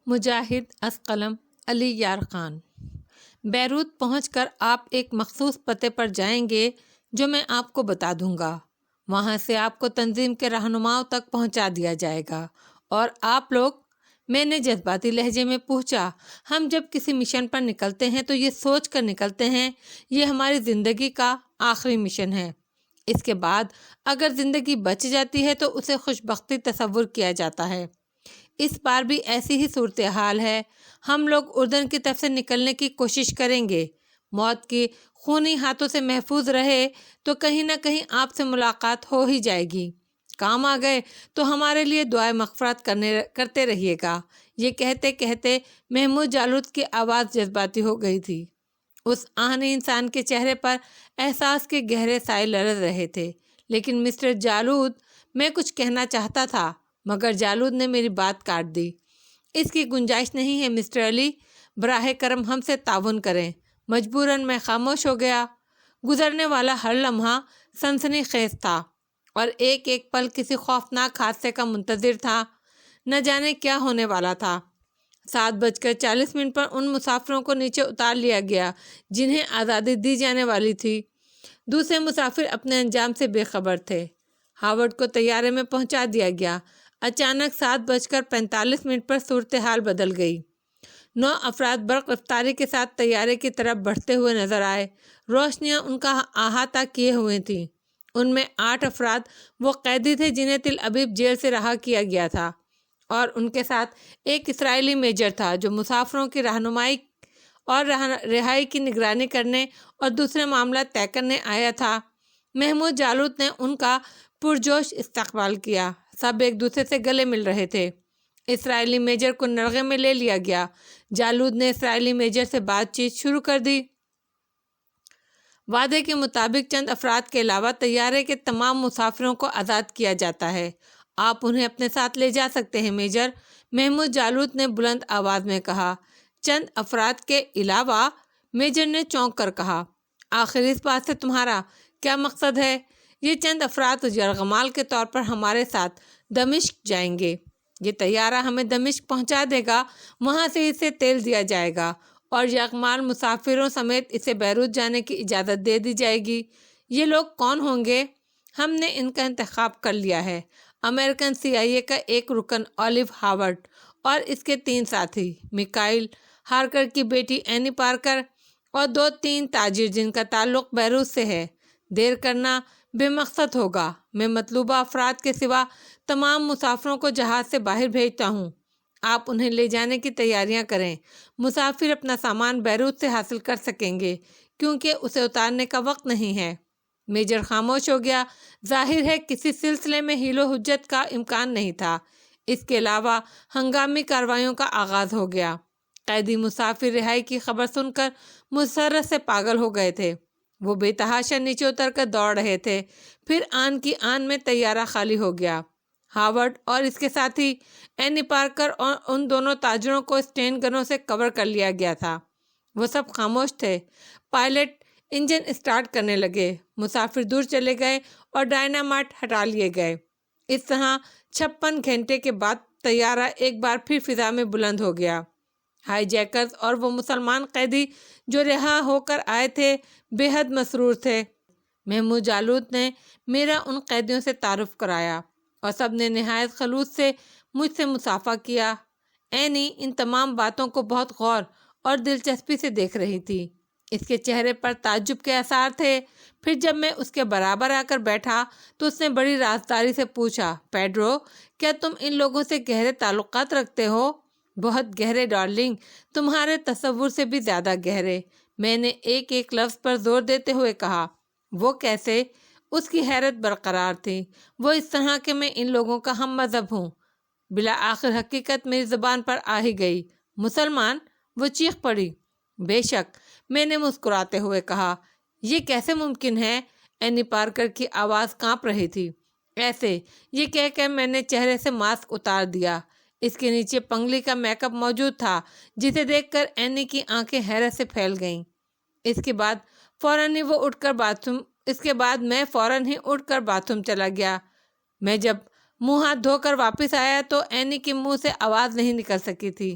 مجاہد اسقلم علی یار خان۔ بیروت پہنچ کر آپ ایک مخصوص پتے پر جائیں گے جو میں آپ کو بتا دوں گا۔ وہاں سے آپ کو تنظیم کے رہنماؤں تک پہنچا دیا جائے گا۔ اور آپ لوگ، میں نے جذباتی لہجے میں پوچھا، ہم جب کسی مشن پر نکلتے ہیں تو یہ سوچ کر نکلتے ہیں یہ ہماری زندگی کا آخری مشن ہے۔ اس کے بعد اگر زندگی بچ جاتی ہے تو اسے خوش بختی تصور کیا جاتا ہے۔ اس بار بھی ایسی ہی صورتحال ہے۔ ہم لوگ اردن کی طرف سے نکلنے کی کوشش کریں گے۔ موت کی خونی ہاتھوں سے محفوظ رہے تو کہیں نہ کہیں آپ سے ملاقات ہو ہی جائے گی۔ کام آ گئے تو ہمارے لیے دعائے مغفرت کرتے رہیے گا۔ یہ کہتے کہتے محمود جالوت کی آواز جذباتی ہو گئی تھی۔ اس آہنی انسان کے چہرے پر احساس کے گہرے سائے لرز رہے تھے۔ لیکن مسٹر جالوت، میں کچھ کہنا چاہتا تھا مگر جالوت نے میری بات کاٹ دی۔ اس کی گنجائش نہیں ہے مسٹر علی، براہ کرم ہم سے تعاون کریں۔ مجبوراً میں خاموش ہو گیا۔ گزرنے والا ہر لمحہ سنسنی خیز تھا اور ایک ایک پل کسی خوفناک حادثے کا منتظر تھا۔ نہ جانے کیا ہونے والا تھا۔ 7:40 پر ان مسافروں کو نیچے اتار لیا گیا جنہیں آزادی دی جانے والی تھی۔ دوسرے مسافر اپنے انجام سے بے خبر تھے۔ ہاورڈ کو طیارے میں پہنچا دیا گیا۔ اچانک 7:45 پر صورتحال بدل گئی۔ 9 افراد برق رفتاری کے ساتھ طیارے کی طرف بڑھتے ہوئے نظر آئے۔ روشنیاں ان کا احاطہ کیے ہوئے تھیں۔ ان میں 8 افراد وہ قیدی تھے جنہیں تل ابیب جیل سے رہا کیا گیا تھا، اور ان کے ساتھ ایک اسرائیلی میجر تھا جو مسافروں کی رہنمائی اور رہائی کی نگرانی کرنے اور دوسرے معاملات طے کرنے آیا تھا۔ محمود جالوت نے ان کا پرجوش استقبال کیا۔ سب ایک دوسرے سے گلے مل رہے تھے۔ اسرائیلی میجر کو نرغے میں لے لیا گیا۔ جالوت نے اسرائیلی میجر سے بات چیت شروع کر دی۔ وعدے کے مطابق چند افراد کے علاوہ طیارے کے تمام مسافروں کو آزاد کیا جاتا ہے۔ آپ انہیں اپنے ساتھ لے جا سکتے ہیں میجر، محمود جالوت نے بلند آواز میں کہا۔ چند افراد کے علاوہ، میجر نے چونک کر کہا۔ آخر اس بات سے تمہارا کیا مقصد ہے؟ یہ چند افراد یرغمال کے طور پر ہمارے ساتھ دمشق جائیں گے۔ یہ طیارہ ہمیں دمشق پہنچا دے گا، وہاں سے اسے تیل دیا جائے گا اور یرغمال مسافروں سمیت اسے بیروت جانے کی اجازت دے دی جائے گی۔ یہ لوگ کون ہوں گے؟ ہم نے ان کا انتخاب کر لیا ہے۔ امریکن CIA کا ایک رکن اولیو ہاورڈ اور اس کے 3 ساتھی، میکائل ہارکر کی بیٹی اینی پارکر اور 2-3 تاجر جن کا تعلق بیروت سے ہے۔ دیر کرنا بے مقصد ہوگا۔ میں مطلوبہ افراد کے سوا تمام مسافروں کو جہاز سے باہر بھیجتا ہوں۔ آپ انہیں لے جانے کی تیاریاں کریں۔ مسافر اپنا سامان بیروت سے حاصل کر سکیں گے کیونکہ اسے اتارنے کا وقت نہیں ہے۔ میجر خاموش ہو گیا۔ ظاہر ہے کسی سلسلے میں حیل و حجت کا امکان نہیں تھا۔ اس کے علاوہ ہنگامی کارروائیوں کا آغاز ہو گیا۔ قیدی مسافر رہائی کی خبر سن کر مسرت سے پاگل ہو گئے تھے۔ وہ بے تحاشا نیچے اتر کر دوڑ رہے تھے۔ پھر آن کی آن میں طیارہ خالی ہو گیا۔ ہاورڈ اور اس کے ساتھی اینی پارکر اور ان دونوں تاجروں کو اسٹین گنوں سے کور کر لیا گیا تھا۔ وہ سب خاموش تھے۔ پائلٹ انجن اسٹارٹ کرنے لگے۔ مسافر دور چلے گئے اور ڈائنامائٹ ہٹا لیے گئے۔ اس طرح 56 گھنٹے کے بعد طیارہ ایک بار پھر فضا میں بلند ہو گیا۔ ہائی جیکرز اور وہ مسلمان قیدی جو رہا ہو کر آئے تھے بے حد مسرور تھے۔ محمود جالوت نے میرا ان قیدیوں سے تعارف کرایا اور سب نے نہایت خلوص سے مجھ سے مصافحہ کیا۔ اینی ان تمام باتوں کو بہت غور اور دلچسپی سے دیکھ رہی تھی۔ اس کے چہرے پر تعجب کے آثار تھے۔ پھر جب میں اس کے برابر آ کر بیٹھا تو اس نے بڑی رازداری سے پوچھا، پیڈرو، کیا تم ان لوگوں سے گہرے تعلقات رکھتے ہو؟ بہت گہرے ڈارلنگ، تمہارے تصور سے بھی زیادہ گہرے، میں نے ایک ایک لفظ پر زور دیتے ہوئے کہا۔ وہ کیسے؟ اس کی حیرت برقرار تھی۔ وہ اس طرح کہ میں ان لوگوں کا ہم مذہب ہوں۔ بالآخر حقیقت میری زبان پر آ ہی گئی۔ مسلمان؟ وہ چیخ پڑی۔ بے شک، میں نے مسکراتے ہوئے کہا۔ یہ کیسے ممکن ہے؟ اینی پارکر کی آواز کانپ رہی تھی۔ ایسے، یہ کہہ کر میں نے چہرے سے ماسک اتار دیا۔ اس کے نیچے پنگلی کا میک اپ موجود تھا جسے دیکھ کر اینی کی آنکھیں حیرت سے پھیل گئیں۔ اس کے بعد میں فوراً ہی اٹھ کر باتھ روم چلا گیا۔ میں جب منہ ہاتھ دھو کر واپس آیا تو اینی کے منہ سے آواز نہیں نکل سکی تھی۔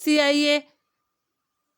CIA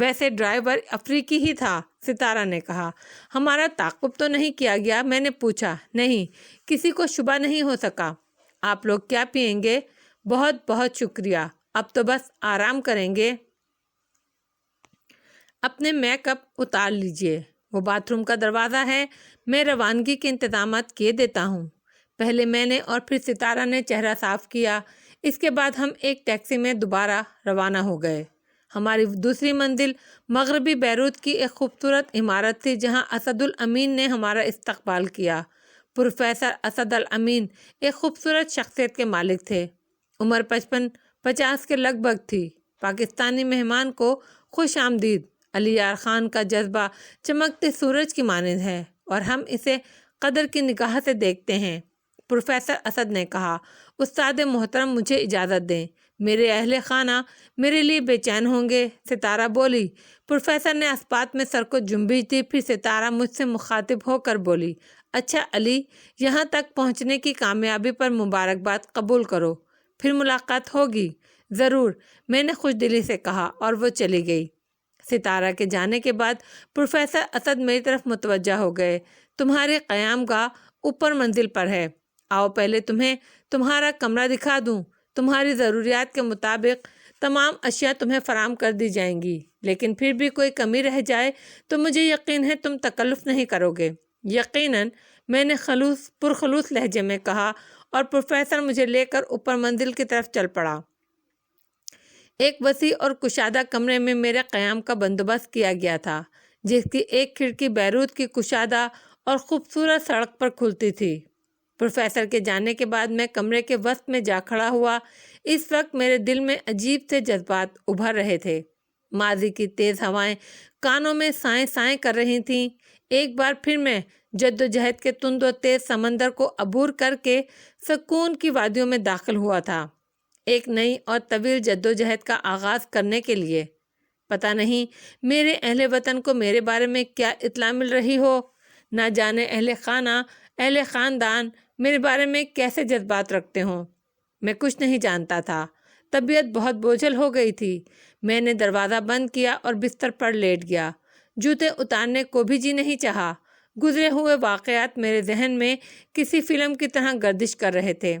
ویسے ڈرائیور افریقی ہی تھا، ستارہ نے کہا۔ ہمارا تعاقب تو نہیں کیا گیا؟ میں نے پوچھا۔ نہیں، کسی کو شبہ نہیں ہو سکا۔ آپ لوگ کیا پئیں گے؟ بہت بہت شکریہ، اب تو بس آرام کریں گے۔ اپنے میک اپ اتار لیجئے، وہ باتھ روم کا دروازہ ہے، میں روانگی کے انتظامات کیے دیتا ہوں۔ پہلے میں نے اور پھر ستارہ نے چہرہ صاف کیا۔ اس کے بعد ہم ایک ٹیکسی میں دوبارہ روانہ ہو گئے۔ ہماری دوسری منزل مغربی بیروت کی ایک خوبصورت عمارت تھی جہاں اسد الامین نے ہمارا استقبال کیا۔ پروفیسر اسد الامین ایک خوبصورت شخصیت کے مالک تھے۔ عمر 55-50 کے لگ بھگ تھی۔ پاکستانی مہمان کو خوش آمدید۔ علی یار خان کا جذبہ چمکتے سورج کی مانند ہے اور ہم اسے قدر کی نگاہ سے دیکھتے ہیں۔ پروفیسر اسد نے کہا، استاد محترم مجھے اجازت دیں، میرے اہل خانہ میرے لیے بے چین ہوں گے۔ ستارہ بولی۔ پروفیسر نے اسپات میں سر کو جنبش دی، پھر ستارہ مجھ سے مخاطب ہو کر بولی، اچھا علی، یہاں تک پہنچنے کی کامیابی پر مبارکباد قبول کرو، پھر ملاقات ہوگی۔ ضرور، میں نے خوش دلی سے کہا اور وہ چلی گئی۔ ستارہ کے جانے کے بعد پروفیسر اسد میری طرف متوجہ ہو گئے۔ تمہاری قیام گاہ اوپر منزل پر ہے، آؤ پہلے تمہیں تمہارا کمرہ دکھا دوں۔ تمہاری ضروریات کے مطابق تمام اشیاء تمہیں فراہم کر دی جائیں گی، لیکن پھر بھی کوئی کمی رہ جائے تو مجھے یقین ہے تم تکلف نہیں کرو گے۔ یقیناً، میں نے پرخلوص لہجے میں کہا اور پروفیسر مجھے لے کر اوپر منزل کی طرف چل پڑا۔ ایک وسیع اور کشادہ کمرے میں میرے قیام کا بندوبست کیا گیا تھا، جس کی ایک کھڑکی بیروت کی کشادہ اور خوبصورت سڑک پر کھلتی تھی۔ پروفیسر کے جانے کے بعد میں کمرے کے وسط میں جا کھڑا ہوا۔ اس وقت میرے دل میں عجیب سے جذبات ابھر رہے تھے۔ ماضی کی تیز ہوائیں کانوں میں سائیں سائیں کر رہی تھیں۔ ایک بار پھر میں جدوجہد کے تند و تیز سمندر کو عبور کر کے سکون کی وادیوں میں داخل ہوا تھا، ایک نئی اور طویل جدوجہد کا آغاز کرنے کے لیے۔ پتہ نہیں میرے اہل وطن کو میرے بارے میں کیا اطلاع مل رہی ہو، نہ جانے اہل خانہ، اہل خاندان میرے بارے میں کیسے جذبات رکھتے ہوں۔ میں کچھ نہیں جانتا تھا۔ طبیعت بہت بوجھل ہو گئی تھی۔ میں نے دروازہ بند کیا اور بستر پر لیٹ گیا۔ جوتے اتارنے کو بھی جی نہیں چاہا۔ گزرے ہوئے واقعات میرے ذہن میں کسی فلم کی طرح گردش کر رہے تھے۔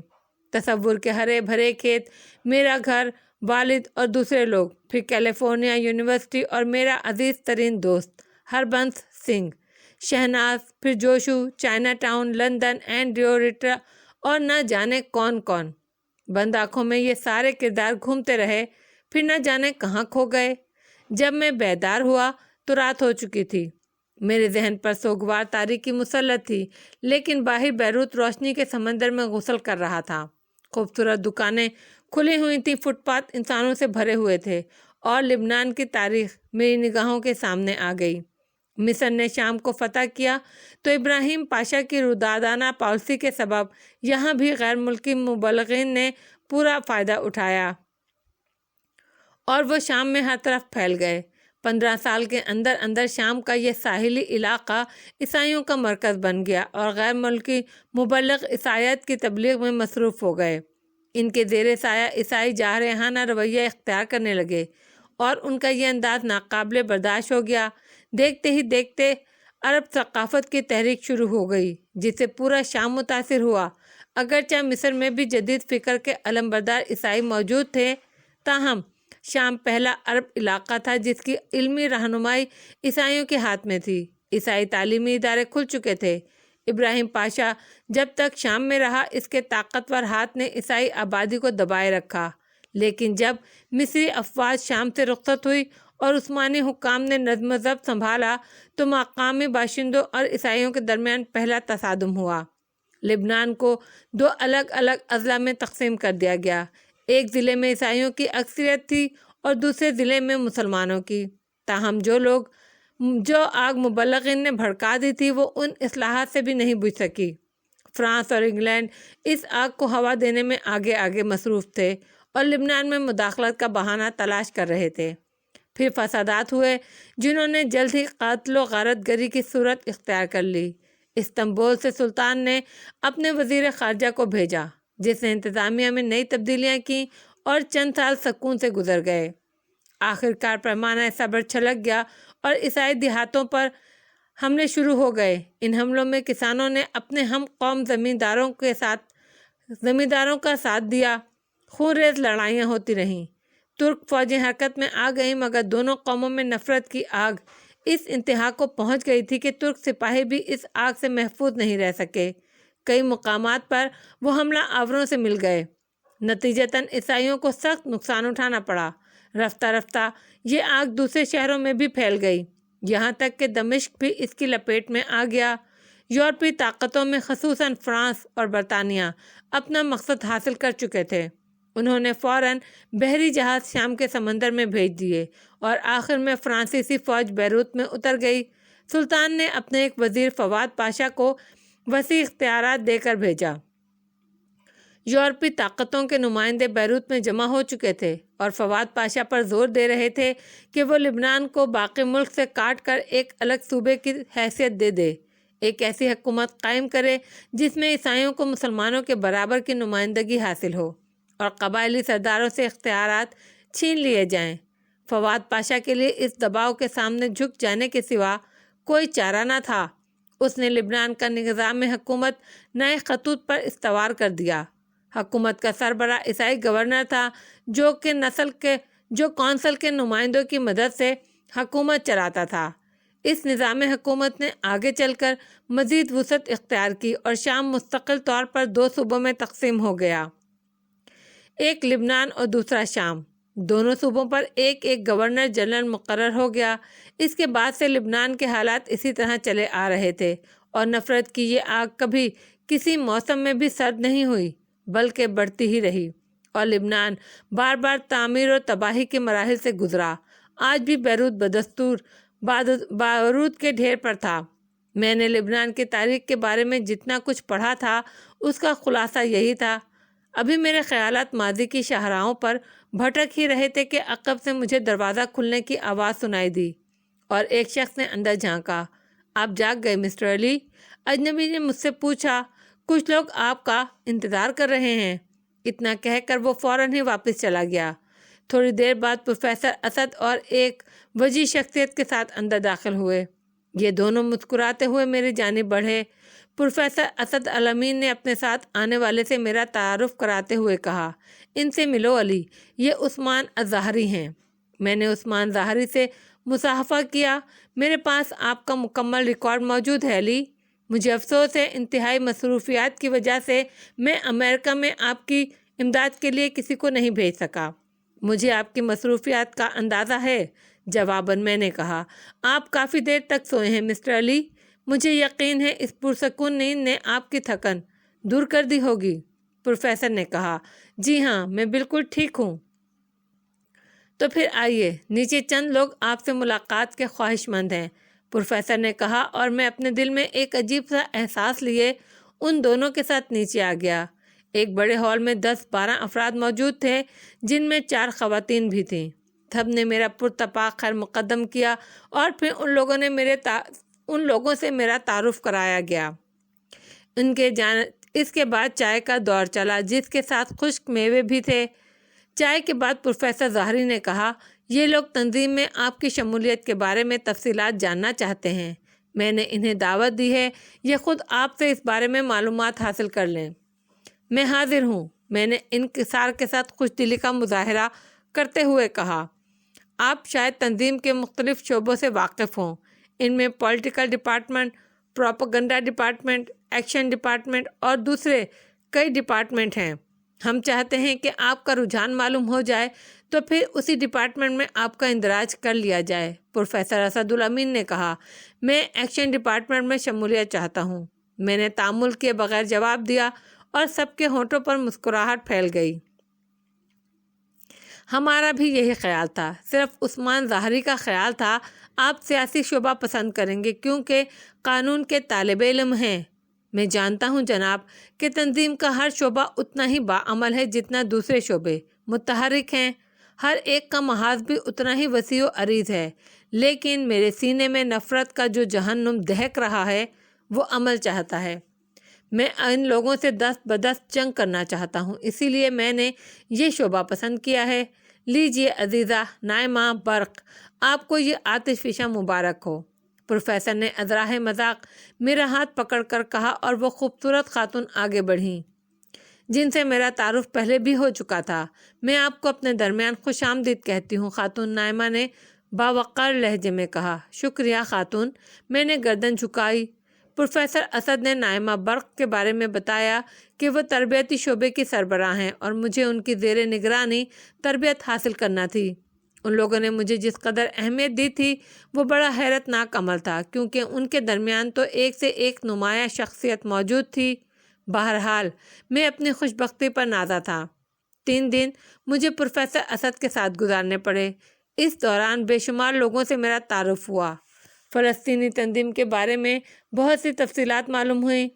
تصور کے ہرے بھرے کھیت، میرا گھر، والد اور دوسرے لوگ، پھر کیلیفورنیا یونیورسٹی اور میرا عزیز ترین دوست ہربنس سنگھ، شہناز، پھر Joshua, China town, London, Andrew ریٹرا اور نہ جانے کون کون۔ بند آنکھوں میں یہ سارے کردار گھومتے رہے، پھر نہ جانے کہاں کھو گئے۔ جب میں بیدار ہوا تو رات ہو چکی تھی۔ میرے ذہن پر سوگوار تاریکی مسلط تھی، لیکن باہر بیروت روشنی کے سمندر میں غسل کر رہا تھا۔ خوبصورت دکانیں کھلی ہوئی تھیں، فٹ پاتھ انسانوں سے بھرے ہوئے تھے اور لبنان کی تاریخ میری نگاہوں کے سامنے آ گئی۔ مصر نے شام کو فتح کیا تو ابراہیم پاشا کی رودادانہ پالیسی کے سبب یہاں بھی غیر ملکی مبلغین نے پورا فائدہ اٹھایا اور وہ شام میں ہر طرف پھیل گئے۔ 15 سال کے اندر اندر شام کا یہ ساحلی علاقہ عیسائیوں کا مرکز بن گیا اور غیر ملکی مبلغ عیسائیت کی تبلیغ میں مصروف ہو گئے۔ ان کے زیر سایہ عیسائی جارحانہ رویہ اختیار کرنے لگے اور ان کا یہ انداز ناقابل برداشت ہو گیا۔ دیکھتے ہی دیکھتے عرب ثقافت کی تحریک شروع ہو گئی، جس سے پورا شام متاثر ہوا۔ اگرچہ مصر میں بھی جدید فکر کے علمبردار عیسائی موجود تھے، تاہم شام پہلا عرب علاقہ تھا جس کی علمی رہنمائی عیسائیوں کے ہاتھ میں تھی۔ عیسائی تعلیمی ادارے کھل چکے تھے۔ ابراہیم پاشا جب تک شام میں رہا، اس کے طاقتور ہاتھ نے عیسائی آبادی کو دبائے رکھا، لیکن جب مصری افواج شام سے رخصت ہوئی اور عثمانی حکام نے نظم و ضبط سنبھالا تو مقامی باشندوں اور عیسائیوں کے درمیان پہلا تصادم ہوا۔ لبنان کو 2 الگ الگ اضلاع میں تقسیم کر دیا گیا۔ ایک ضلع میں عیسائیوں کی اکثریت تھی اور دوسرے ضلع میں مسلمانوں کی۔ تاہم جو آگ مبلغین نے بھڑکا دی تھی وہ ان اصلاحات سے بھی نہیں بجھ سکی۔ فرانس اور انگلینڈ اس آگ کو ہوا دینے میں آگے آگے مصروف تھے اور لبنان میں مداخلت کا بہانہ تلاش کر رہے تھے۔ پھر فسادات ہوئے جنہوں نے جلد ہی قتل و غارت گری کی صورت اختیار کر لی۔ استنبول سے سلطان نے اپنے وزیر خارجہ کو بھیجا، جس نے انتظامیہ میں نئی تبدیلیاں کیں اور چند سال سکون سے گزر گئے۔ آخرکار پیمانہ صبر چھلک گیا اور عیسائی دیہاتوں پر حملے شروع ہو گئے۔ ان حملوں میں کسانوں نے اپنے ہم قوم زمینداروں کا ساتھ دیا۔ خون ریز لڑائیاں ہوتی رہیں۔ ترک فوجیں حرکت میں آ گئیں، مگر دونوں قوموں میں نفرت کی آگ اس انتہا کو پہنچ گئی تھی کہ ترک سپاہی بھی اس آگ سے محفوظ نہیں رہ سکے۔ کئی مقامات پر وہ حملہ آوروں سے مل گئے۔ نتیجتاً عیسائیوں کو سخت نقصان اٹھانا پڑا۔ رفتہ رفتہ یہ آگ دوسرے شہروں میں بھی پھیل گئی، یہاں تک کہ دمشق بھی اس کی لپیٹ میں آ گیا۔ یورپی طاقتوں میں خصوصاً فرانس اور برطانیہ اپنا مقصد حاصل کر چکے تھے۔ انہوں نے فوراً بحری جہاز شام کے سمندر میں بھیج دیے اور آخر میں فرانسیسی فوج بیروت میں اتر گئی۔ سلطان نے اپنے ایک وزیر فواد پاشا کو وسیع اختیارات دے کر بھیجا۔ یورپی طاقتوں کے نمائندے بیروت میں جمع ہو چکے تھے اور فواد پاشا پر زور دے رہے تھے کہ وہ لبنان کو باقی ملک سے کاٹ کر ایک الگ صوبے کی حیثیت دے دے، ایک ایسی حکومت قائم کرے جس میں عیسائیوں کو مسلمانوں کے برابر کی نمائندگی حاصل ہو اور قبائلی سرداروں سے اختیارات چھین لیے جائیں۔ فواد پاشا کے لیے اس دباؤ کے سامنے جھک جانے کے سوا کوئی چارہ نہ تھا۔ اس نے لبنان کا نظام حکومت نئے خطوط پر استوار کر دیا۔ حکومت کا سربراہ عیسائی گورنر تھا جو کونسل کے نمائندوں کی مدد سے حکومت چلاتا تھا۔ اس نظام حکومت نے آگے چل کر مزید وسعت اختیار کی اور شام مستقل طور پر 2 صوبوں میں تقسیم ہو گیا، ایک لبنان اور دوسرا شام۔ دونوں صوبوں پر ایک ایک گورنر جنرل مقرر ہو گیا۔ اس کے بعد سے لبنان کے حالات اسی طرح چلے آ رہے تھے اور نفرت کی یہ آگ کبھی کسی موسم میں بھی سرد نہیں ہوئی بلکہ بڑھتی ہی رہی، اور لبنان بار بار تعمیر و تباہی کے مراحل سے گزرا۔ آج بھی بیروت بدستور بارود کے ڈھیر پر تھا۔ میں نے لبنان کی تاریخ کے بارے میں جتنا کچھ پڑھا تھا اس کا خلاصہ یہی تھا۔ ابھی میرے خیالات ماضی کی شاہراہوں پر بھٹک ہی رہے تھے کہ عقب سے مجھے دروازہ کھلنے کی آواز سنائی دی اور ایک شخص نے اندر جھانکا۔ آپ جاگ گئے مسٹر علی؟ اجنبی نے مجھ سے پوچھا۔ کچھ لوگ آپ کا انتظار کر رہے ہیں۔ اتنا کہہ کر وہ فوراً ہی واپس چلا گیا۔ تھوڑی دیر بعد پروفیسر اسد اور ایک وجیح شخصیت کے ساتھ اندر داخل ہوئے۔ یہ دونوں مسکراتے ہوئے میری جانب بڑھے۔ پروفیسر اسد الامین نے اپنے ساتھ آنے والے سے میرا تعارف کراتے ہوئے کہا، ان سے ملو علی، یہ عثمان الظاہری ہیں۔ میں نے عثمان ظاہری سے مصافحہ کیا۔ میرے پاس آپ کا مکمل ریکارڈ موجود ہے علی۔ مجھے افسوس ہے، انتہائی مصروفیات کی وجہ سے میں امریکہ میں آپ کی امداد کے لیے کسی کو نہیں بھیج سکا۔ مجھے آپ کی مصروفیات کا اندازہ ہے، جواباً میں نے کہا۔ آپ کافی دیر تک سوئے ہیں مسٹر علی؟ مجھے یقین ہے اس پرسکون نیند نے آپ کی تھکن دور کر دی ہوگی۔ پروفیسر نے کہا، جی ہاں، میں بالکل ٹھیک ہوں۔ تو پھر آئیے، نیچے چند لوگ آپ سے ملاقات کے خواہش مند ہیں، پروفیسر نے کہا، اور میں اپنے دل میں ایک عجیب سا احساس لیے ان دونوں کے ساتھ نیچے آ گیا۔ ایک بڑے ہال میں 10-12 افراد موجود تھے، جن میں 4 خواتین بھی تھیں۔ سب نے میرا پرتپاک خیر مقدم کیا اور پھر ان لوگوں سے میرا تعارف کرایا گیا۔ اس کے بعد چائے کا دور چلا، جس کے ساتھ خشک میوے بھی تھے۔ چائے کے بعد پروفیسر ظاہری نے کہا، یہ لوگ تنظیم میں آپ کی شمولیت کے بارے میں تفصیلات جاننا چاہتے ہیں۔ میں نے انہیں دعوت دی ہے، یہ خود آپ سے اس بارے میں معلومات حاصل کر لیں۔ میں حاضر ہوں، میں نے انکسار کے ساتھ خوش دلی کا مظاہرہ کرتے ہوئے کہا۔ آپ شاید تنظیم کے مختلف شعبوں سے واقف ہوں۔ ان میں political department, propaganda department, action department اور دوسرے کئی ڈپارٹمنٹ ہیں۔ ہم چاہتے ہیں کہ آپ کا رجحان معلوم ہو جائے تو پھر اسی ڈپارٹمنٹ میں آپ کا اندراج کر لیا جائے۔ پروفیسر اسد الامین نے کہا، میں ایکشن ڈپارٹمنٹ میں شمولیت چاہتا ہوں۔ میں نے تامل کیے بغیر جواب دیا اور سب کے ہونٹوں پر مسکراہٹ پھیل گئی۔ ہمارا بھی یہی خیال تھا، صرف عثمان ظاہری کا خیال تھا آپ سیاسی شعبہ پسند کریں گے کیونکہ قانون کے طالب علم ہیں۔ میں جانتا ہوں جناب کہ تنظیم کا ہر شعبہ اتنا ہی باعمل ہے جتنا دوسرے شعبے متحرک ہیں، ہر ایک کا محاذ بھی اتنا ہی وسیع و عریض ہے، لیکن میرے سینے میں نفرت کا جو جہنم دہک رہا ہے وہ عمل چاہتا ہے۔ میں ان لوگوں سے دست بدست جنگ کرنا چاہتا ہوں، اسی لیے میں نے یہ شعبہ پسند کیا ہے۔ لیجیے عزیزہ نائمہ برق، آپ کو یہ آتش فشاں مبارک ہو۔ پروفیسر نے ازراہ مذاق میرا ہاتھ پکڑ کر کہا اور وہ خوبصورت خاتون آگے بڑھیں جن سے میرا تعارف پہلے بھی ہو چکا تھا۔ میں آپ کو اپنے درمیان خوش آمدید کہتی ہوں، خاتون نائمہ نے باوقار لہجے میں کہا۔ شکریہ خاتون، میں نے گردن جھکائی۔ پروفیسر اسد نے نائمہ برق کے بارے میں بتایا کہ وہ تربیتی شعبے کی سربراہ ہیں اور مجھے ان کی زیر نگرانی تربیت حاصل کرنا تھی۔ ان لوگوں نے مجھے جس قدر اہمیت دی تھی وہ بڑا حیرت ناک عمل تھا، کیونکہ ان کے درمیان تو ایک سے ایک نمایاں شخصیت موجود تھی۔ بہرحال میں اپنی خوش بختی پر نازا تھا۔ 3 دن مجھے پروفیسر اسد کے ساتھ گزارنے پڑے۔ اس دوران بے شمار لوگوں سے میرا تعارف ہوا۔ فلسطینی تنظیم کے بارے میں بہت سی تفصیلات معلوم ہوئیں۔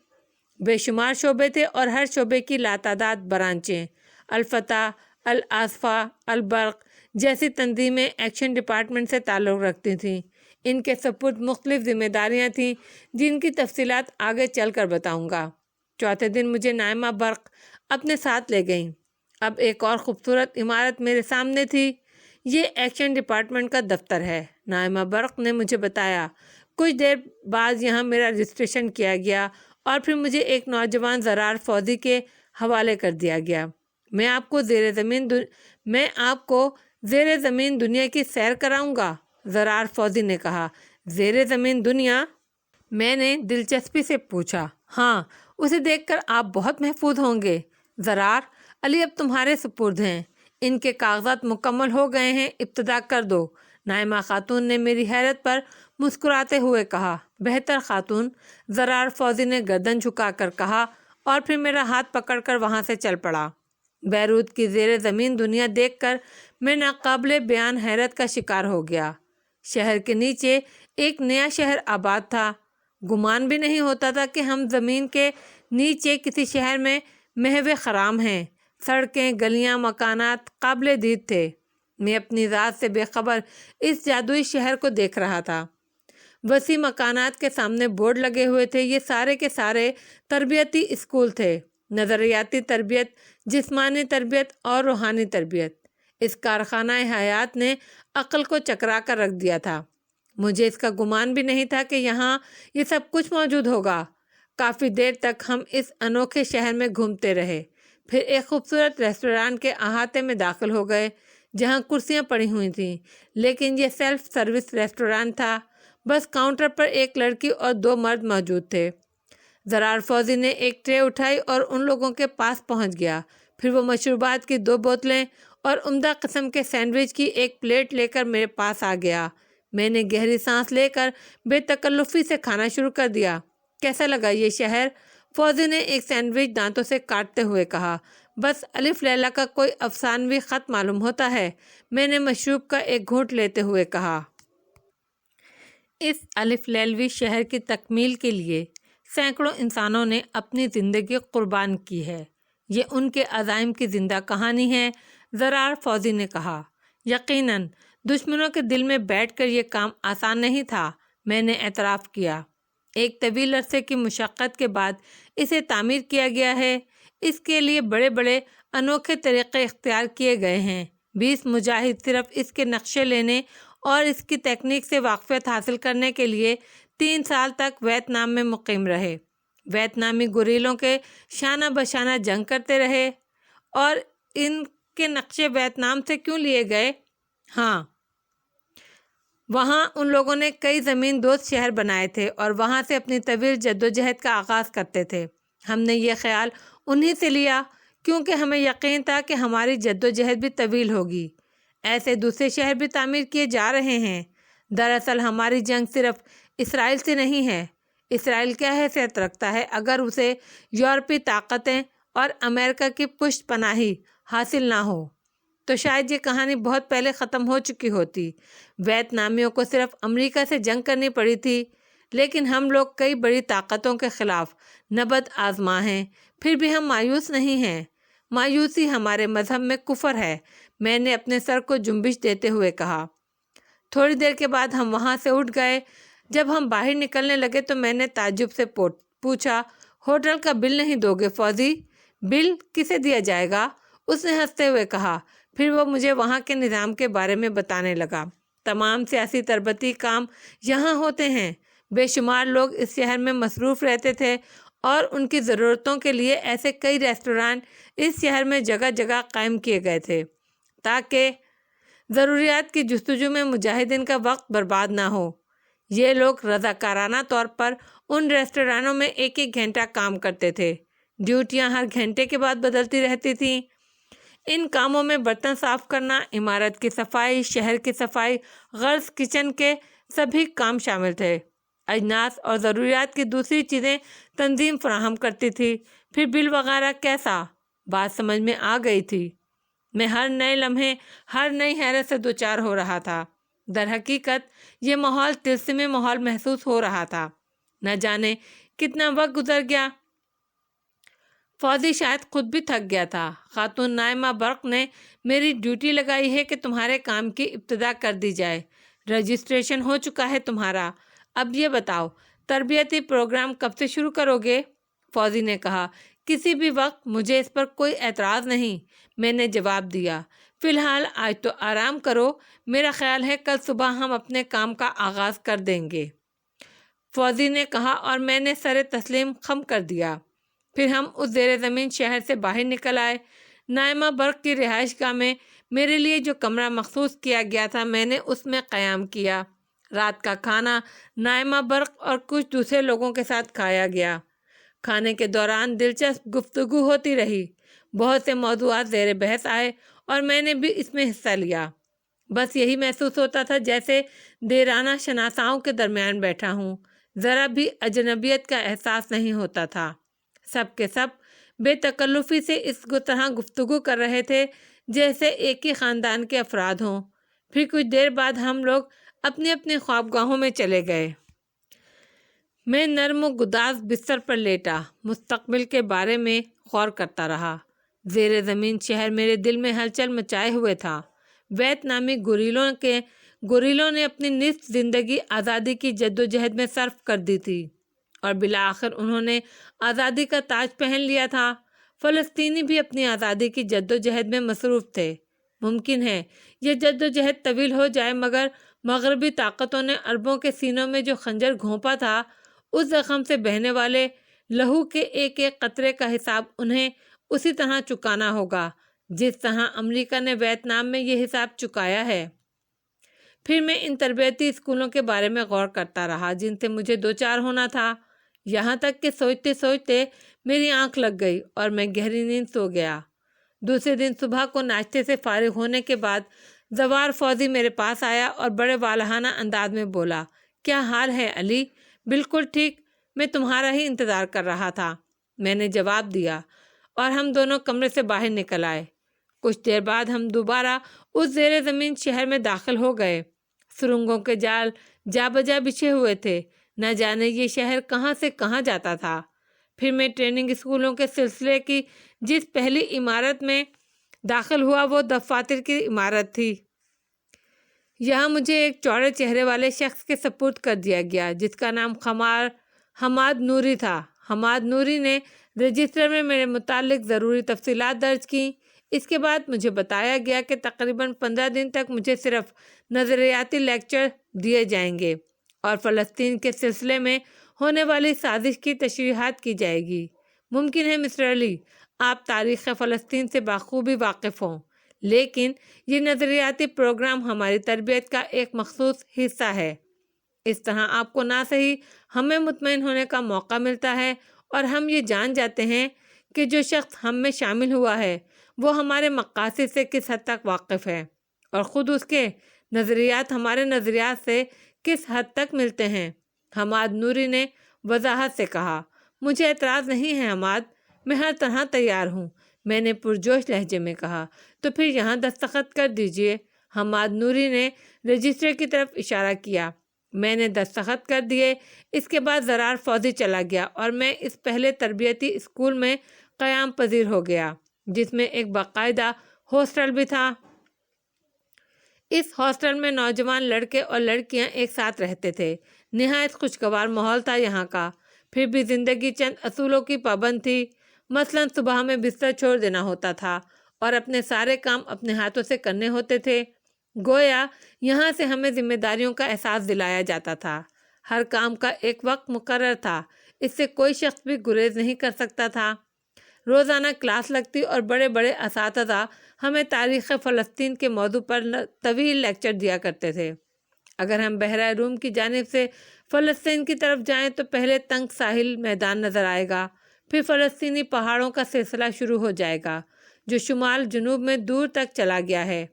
بے شمار شعبے تھے اور ہر شعبے کی لاتعداد برانچیں۔ الفتح، العاصفہ، البرق جیسی تنظیمیں ایکشن ڈپارٹمنٹ سے تعلق رکھتی تھیں۔ ان کے سپرد مختلف ذمہ داریاں تھیں جن کی تفصیلات آگے چل کر بتاؤں گا۔ چوتھے دن مجھے نائمہ برق اپنے ساتھ لے گئیں۔ اب ایک اور خوبصورت عمارت میرے سامنے تھی۔ یہ ایکشن ڈپارٹمنٹ کا دفتر ہے، نائمہ برق نے مجھے بتایا۔ کچھ دیر بعد یہاں میرا رجسٹریشن کیا گیا اور پھر مجھے ایک نوجوان زرار فوزی کے حوالے کر دیا گیا۔ میں آپ کو زیر زمین دنیا کی سیر کراؤں گا، زرار فوزی نے کہا۔ زیر زمین دنیا؟ میں نے دلچسپی سے پوچھا۔ ہاں، اسے دیکھ کر آپ بہت محفوظ ہوں گے۔ زرار، علی اب تمہارے سپرد ہیں، ان کے کاغذات مکمل ہو گئے ہیں، ابتدا کر دو، نائمہ خاتون نے میری حیرت پر مسکراتے ہوئے کہا۔ بہتر خاتون، زرار فوزی نے گردن جھکا کر کہا اور پھر میرا ہاتھ پکڑ کر وہاں سے چل پڑا۔ بیروت کی زیر زمین دنیا دیکھ کر میں ناقابل بیان حیرت کا شکار ہو گیا۔ شہر کے نیچے ایک نیا شہر آباد تھا۔ گمان بھی نہیں ہوتا تھا کہ ہم زمین کے نیچے کسی شہر میں محو خرام ہیں۔ سڑکیں، گلیاں، مکانات قابل دید تھے۔ میں اپنی ذات سے بے خبر اس جادوئی شہر کو دیکھ رہا تھا۔ وسیع مکانات کے سامنے بورڈ لگے ہوئے تھے۔ یہ سارے کے سارے تربیتی اسکول تھے، نظریاتی تربیت، جسمانی تربیت اور روحانی تربیت۔ اس کارخانہ حیات نے عقل کو چکرا کر رکھ دیا تھا۔ مجھے اس کا گمان بھی نہیں تھا کہ یہاں یہ سب کچھ موجود ہوگا۔ کافی دیر تک ہم اس انوکھے شہر میں گھومتے رہے، پھر ایک خوبصورت ریسٹوران کے احاطے میں داخل ہو گئے جہاں کرسیاں پڑی ہوئی تھیں، لیکن یہ سیلف سروس ریسٹوران تھا۔ بس کاؤنٹر پر ایک لڑکی اور 2 مرد موجود تھے۔ زرار فوزی نے ایک ٹرے اٹھائی اور ان لوگوں کے پاس پہنچ گیا۔ پھر وہ مشروبات کی 2 بوتلیں اور عمدہ قسم کے سینڈوچ کی ایک پلیٹ لے کر میرے پاس آ گیا۔ میں نے گہری سانس لے کر بے تکلفی سے کھانا شروع کر دیا۔ کیسا لگا یہ شہر؟ فوزی نے ایک سینڈوچ دانتوں سے کاٹتے ہوئے کہا۔ بس الف لیلا کا کوئی افسانوی خط معلوم ہوتا ہے، میں نے مشروب کا ایک گھونٹ لیتے ہوئے کہا۔ اس الف لیلوی شہر کی تکمیل کے لیے سینکڑوں انسانوں نے اپنی زندگی قربان کی ہے۔ یہ ان کے عزائم کی زندہ کہانی ہے، زرار فوزی نے کہا۔ یقیناً دشمنوں کے دل میں بیٹھ کر یہ کام آسان نہیں تھا، میں نے اعتراف کیا۔ ایک طویل عرصے کی مشقت کے بعد اسے تعمیر کیا گیا ہے۔ اس کے لیے بڑے بڑے انوکھے طریقے اختیار کیے گئے ہیں۔ 20 مجاہد صرف اس کے نقشے لینے اور اس کی تکنیک سے واقفیت حاصل کرنے کے لیے 3 سال تک ویتنام میں مقیم رہے۔ ویتنامی گوریلوں کے شانہ بشانہ جنگ کرتے رہے۔ اور ان کے نقشے ویتنام سے کیوں لیے گئے؟ ہاں، وہاں ان لوگوں نے کئی زمین دوست شہر بنائے تھے اور وہاں سے اپنی طویل جدوجہد کا آغاز کرتے تھے۔ ہم نے یہ خیال انہی سے لیا کیونکہ ہمیں یقین تھا کہ ہماری جدوجہد بھی طویل ہوگی۔ ایسے دوسرے شہر بھی تعمیر کیے جا رہے ہیں۔ دراصل ہماری جنگ صرف اسرائیل سے نہیں ہے۔ اسرائیل کیا حیثیت رکھتا ہے اگر اسے یورپی طاقتیں اور امریکہ کی پشت پناہی حاصل نہ ہو؟ تو شاید یہ کہانی بہت پہلے ختم ہو چکی ہوتی۔ ویتنامیوں کو صرف امریکہ سے جنگ کرنی پڑی تھی، لیکن ہم لوگ کئی بڑی طاقتوں کے خلاف نبرد آزما ہیں، پھر بھی ہم مایوس نہیں ہیں۔ مایوسی ہمارے مذہب میں کفر ہے، میں نے اپنے سر کو جنبش دیتے ہوئے کہا۔ تھوڑی دیر کے بعد ہم وہاں سے اٹھ گئے۔ جب ہم باہر نکلنے لگے تو میں نے تعجب سے پوچھا، ہوٹل کا بل نہیں دو گے فوزی؟ بل کسے دیا جائے گا؟ اس نے ہنستے ہوئے کہا۔ پھر وہ مجھے وہاں کے نظام کے بارے میں بتانے لگا۔ تمام سیاسی تربیتی کام یہاں ہوتے ہیں۔ بے شمار لوگ اس شہر میں مصروف رہتے تھے اور ان کی ضرورتوں کے لیے ایسے کئی ریسٹوران اس شہر میں جگہ جگہ قائم کیے گئے تھے تاکہ ضروریات کی جستجو میں مجاہدین کا وقت برباد نہ ہو۔ یہ لوگ رضاکارانہ طور پر ان ریسٹورانوں میں ایک ایک گھنٹہ کام کرتے تھے۔ ڈیوٹیاں ہر گھنٹے کے بعد بدلتی رہتی تھیں۔ ان کاموں میں برتن صاف کرنا، عمارت کی صفائی، شہر کی صفائی، غرض کچن کے سبھی کام شامل تھے۔ اجناس اور ضروریات کی دوسری چیزیں تنظیم فراہم کرتی تھی۔ پھر بل وغیرہ کیسا؟ بات سمجھ میں آ گئی تھی۔ میں ہر نئے لمحے ہر نئی حیرت سے دوچار ہو رہا تھا۔ در حقیقت یہ ماحول طلسمی ماحول محسوس ہو رہا تھا۔ نہ جانے کتنا وقت گزر گیا۔ فوزی شاید خود بھی تھک گیا تھا۔ خاتون نائمہ برق نے میری ڈیوٹی لگائی ہے کہ تمہارے کام کی ابتدا کر دی جائے۔ رجسٹریشن ہو چکا ہے تمہارا۔ اب یہ بتاؤ تربیتی پروگرام کب سے شروع کرو گے؟ فوزی نے کہا۔ کسی بھی وقت، مجھے اس پر کوئی اعتراض نہیں، میں نے جواب دیا۔ فی الحال آج تو آرام کرو، میرا خیال ہے کل صبح ہم اپنے کام کا آغاز کر دیں گے، فوزی نے کہا اور میں نے سر تسلیم خم کر دیا۔ پھر ہم اس زیر زمین شہر سے باہر نکل آئے۔ نائمہ برق کی رہائش گاہ میں میرے لیے جو کمرہ مخصوص کیا گیا تھا میں نے اس میں قیام کیا۔ رات کا کھانا نائمہ برق اور کچھ دوسرے لوگوں کے ساتھ کھایا گیا۔ کھانے کے دوران دلچسپ گفتگو ہوتی رہی۔ بہت سے موضوعات زیر بحث آئے اور میں نے بھی اس میں حصہ لیا۔ بس یہی محسوس ہوتا تھا جیسے دیرانہ شناساؤں کے درمیان بیٹھا ہوں۔ ذرا بھی اجنبیت کا احساس نہیں ہوتا تھا۔ سب کے سب بے تکلفی سے اس طرح گفتگو کر رہے تھے جیسے ایک ہی خاندان کے افراد ہوں۔ پھر کچھ دیر بعد ہم لوگ اپنی اپنی خوابگاہوں میں چلے گئے۔ میں نرم و گداز بستر پر لیٹا مستقبل کے بارے میں غور کرتا رہا۔ زیر زمین شہر میرے دل میں ہلچل مچائے ہوئے تھا۔ ویتنامی گوریلوں نے اپنی نصف زندگی آزادی کی جدوجہد میں صرف کر دی تھی اور بالآخر انہوں نے آزادی کا تاج پہن لیا تھا۔ فلسطینی بھی اپنی آزادی کی جدوجہد میں مصروف تھے۔ ممکن ہے یہ جدوجہد طویل ہو جائے مگر مغربی طاقتوں نے عربوں کے سینوں میں جو خنجر گھونپا تھا اس زخم سے بہنے والے لہو کے ایک ایک قطرے کا حساب انہیں اسی طرح چکانا ہوگا جس طرح امریکہ نے ویتنام میں یہ حساب چکایا ہے۔ پھر میں ان تربیتی اسکولوں کے بارے میں غور کرتا رہا جن سے مجھے دوچار ہونا تھا، یہاں تک کہ سوچتے سوچتے میری آنکھ لگ گئی اور میں گہری نیند سو گیا۔ دوسرے دن صبح کو ناشتے سے فارغ ہونے کے بعد زوار فوزی میرے پاس آیا اور بڑے والہانہ انداز میں بولا، کیا حال ہے علی؟ بالکل ٹھیک، میں تمہارا ہی انتظار کر رہا تھا، میں نے جواب دیا اور ہم دونوں کمرے سے باہر نکل آئے۔ کچھ دیر بعد ہم دوبارہ اس زیر زمین شہر میں داخل ہو گئے۔ سرنگوں کے جال جا بجا بچھے ہوئے تھے، نہ جانے یہ شہر کہاں سے کہاں جاتا تھا۔ پھر میں ٹریننگ اسکولوں کے سلسلے کی جس پہلی عمارت میں داخل ہوا وہ دفاتر کی عمارت تھی۔ یہاں مجھے ایک چوڑے چہرے والے شخص کے سپرد کر دیا گیا جس کا نام حماد نوری تھا۔ حماد نوری نے رجسٹر میں میرے متعلق ضروری تفصیلات درج کیں۔ اس کے بعد مجھے بتایا گیا کہ تقریباً 15 دن تک مجھے صرف نظریاتی لیکچر دیے جائیں گے اور فلسطین کے سلسلے میں ہونے والی سازش کی تشریحات کی جائے گی۔ ممکن ہے مسٹر علی آپ تاریخ فلسطین سے بخوبی واقف ہوں، لیکن یہ نظریاتی پروگرام ہماری تربیت کا ایک مخصوص حصہ ہے۔ اس طرح آپ کو نہ صحیح ہمیں مطمئن ہونے کا موقع ملتا ہے اور ہم یہ جان جاتے ہیں کہ جو شخص ہم میں شامل ہوا ہے وہ ہمارے مقاصد سے کس حد تک واقف ہے اور خود اس کے نظریات ہمارے نظریات سے کس حد تک ملتے ہیں۔ حماد نوری نے وضاحت سے کہا۔ مجھے اعتراض نہیں ہے حماد، میں ہر طرح تیار ہوں، میں نے پرجوش لہجے میں کہا۔ تو پھر یہاں دستخط کر دیجئے۔ حماد نوری نے رجسٹر کی طرف اشارہ کیا۔ میں نے دستخط کر دیے۔ اس کے بعد زرار فوزی چلا گیا اور میں اس پہلے تربیتی اسکول میں قیام پذیر ہو گیا جس میں ایک باقاعدہ ہاسٹل بھی تھا۔ اس ہاسٹل میں نوجوان لڑکے اور لڑکیاں ایک ساتھ رہتے تھے۔ نہایت خوشگوار ماحول تھا یہاں کا۔ پھر بھی زندگی چند اصولوں کی پابند تھی۔ مثلاً صبح میں بستر چھوڑ دینا ہوتا تھا اور اپنے سارے کام اپنے ہاتھوں سے کرنے ہوتے تھے۔ گویا یہاں سے ہمیں ذمہ داریوں کا احساس دلایا جاتا تھا۔ ہر کام کا ایک وقت مقرر تھا، اس سے کوئی شخص بھی گریز نہیں کر سکتا تھا۔ روزانہ کلاس لگتی اور بڑے بڑے اساتذہ ہمیں تاریخ فلسطین کے موضوع پر طویل لیکچر دیا کرتے تھے۔ اگر ہم بحیرہ روم کی جانب سے فلسطین کی طرف جائیں تو پہلے تنگ ساحل میدان نظر آئے گا، پھر فلسطینی پہاڑوں کا سلسلہ شروع ہو جائے گا جو شمال جنوب میں دور تک چلا گیا ہے۔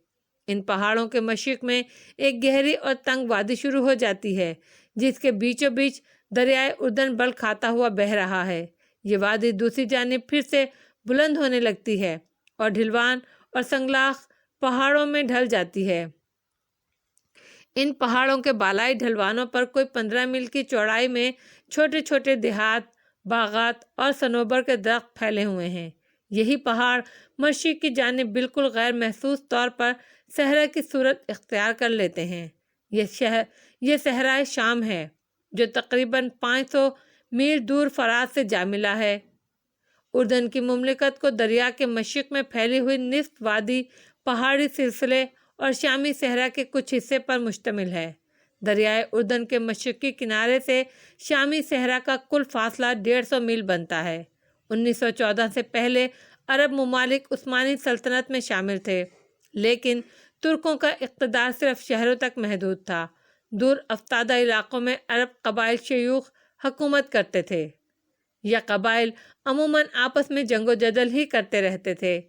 ان پہاڑوں کے مشرق میں ایک گہری اور تنگ وادی شروع ہو جاتی ہے جس کے بیچوں بیچ دریائے اردن بل کھاتا ہوا بہہ رہا ہے۔ یہ وادی دوسری جانب پھر سے بلند ہونے لگتی ہے اور ڈھلوان اور سنگلاخ پہاڑوں میں ڈھل جاتی ہے۔ ان پہاڑوں کے بالائی ڈھلوانوں پر کوئی 15 میل کی چوڑائی میں چھوٹے چھوٹے دیہات، باغات اور صنوبر کے درخت پھیلے ہوئے ہیں۔ یہی پہاڑ مشرق کی جانب بالکل غیر محسوس طور پر صحرا کی صورت اختیار کر لیتے ہیں۔ یہ صحرائے شام ہے جو تقریباً 500 میل دور فرات سے جا ملا ہے۔ اردن کی مملکت کو دریا کے مشرق میں پھیلی ہوئی نصف وادی پہاڑی سلسلے اور شامی صحرا کے کچھ حصے پر مشتمل ہے۔ دریائے اردن کے مشرقی کنارے سے شامی صحرا کا کل فاصلہ 150 میل بنتا ہے۔ 1914 سے پہلے عرب ممالک عثمانی سلطنت میں شامل تھے، لیکن ترکوں کا اقتدار صرف شہروں تک محدود تھا۔ دور افتادہ علاقوں میں عرب قبائل شیوخ حکومت کرتے تھے۔ یہ قبائل عموماً آپس میں جنگ و جدل ہی کرتے رہتے تھے۔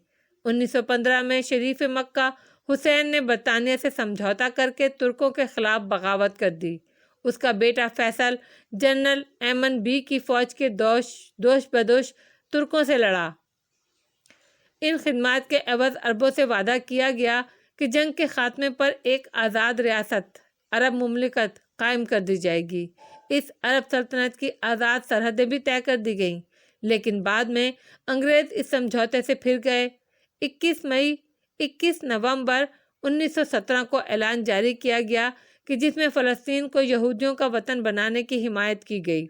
1915 میں شریف مکہ حسین نے برطانیہ سے سمجھوتا کر کے ترکوں کے خلاف بغاوت کر دی۔ اس کا بیٹا فیصل جنرل ایمن بی کی فوج کے دوش بدوش ترکوں سے لڑا۔ ان خدمات کے عوض عربوں سے وعدہ کیا گیا کہ جنگ کے خاتمے پر ایک آزاد ریاست عرب مملکت قائم کر دی جائے گی۔ اس عرب سلطنت کی آزاد سرحدیں بھی طے کر دی گئیں، لیکن بعد میں انگریز اس سمجھوتے سے پھر گئے۔ 21 نومبر 1917 کو اعلان جاری کیا گیا کہ جس میں فلسطین کو یہودیوں کا وطن بنانے کی حمایت کی گئی۔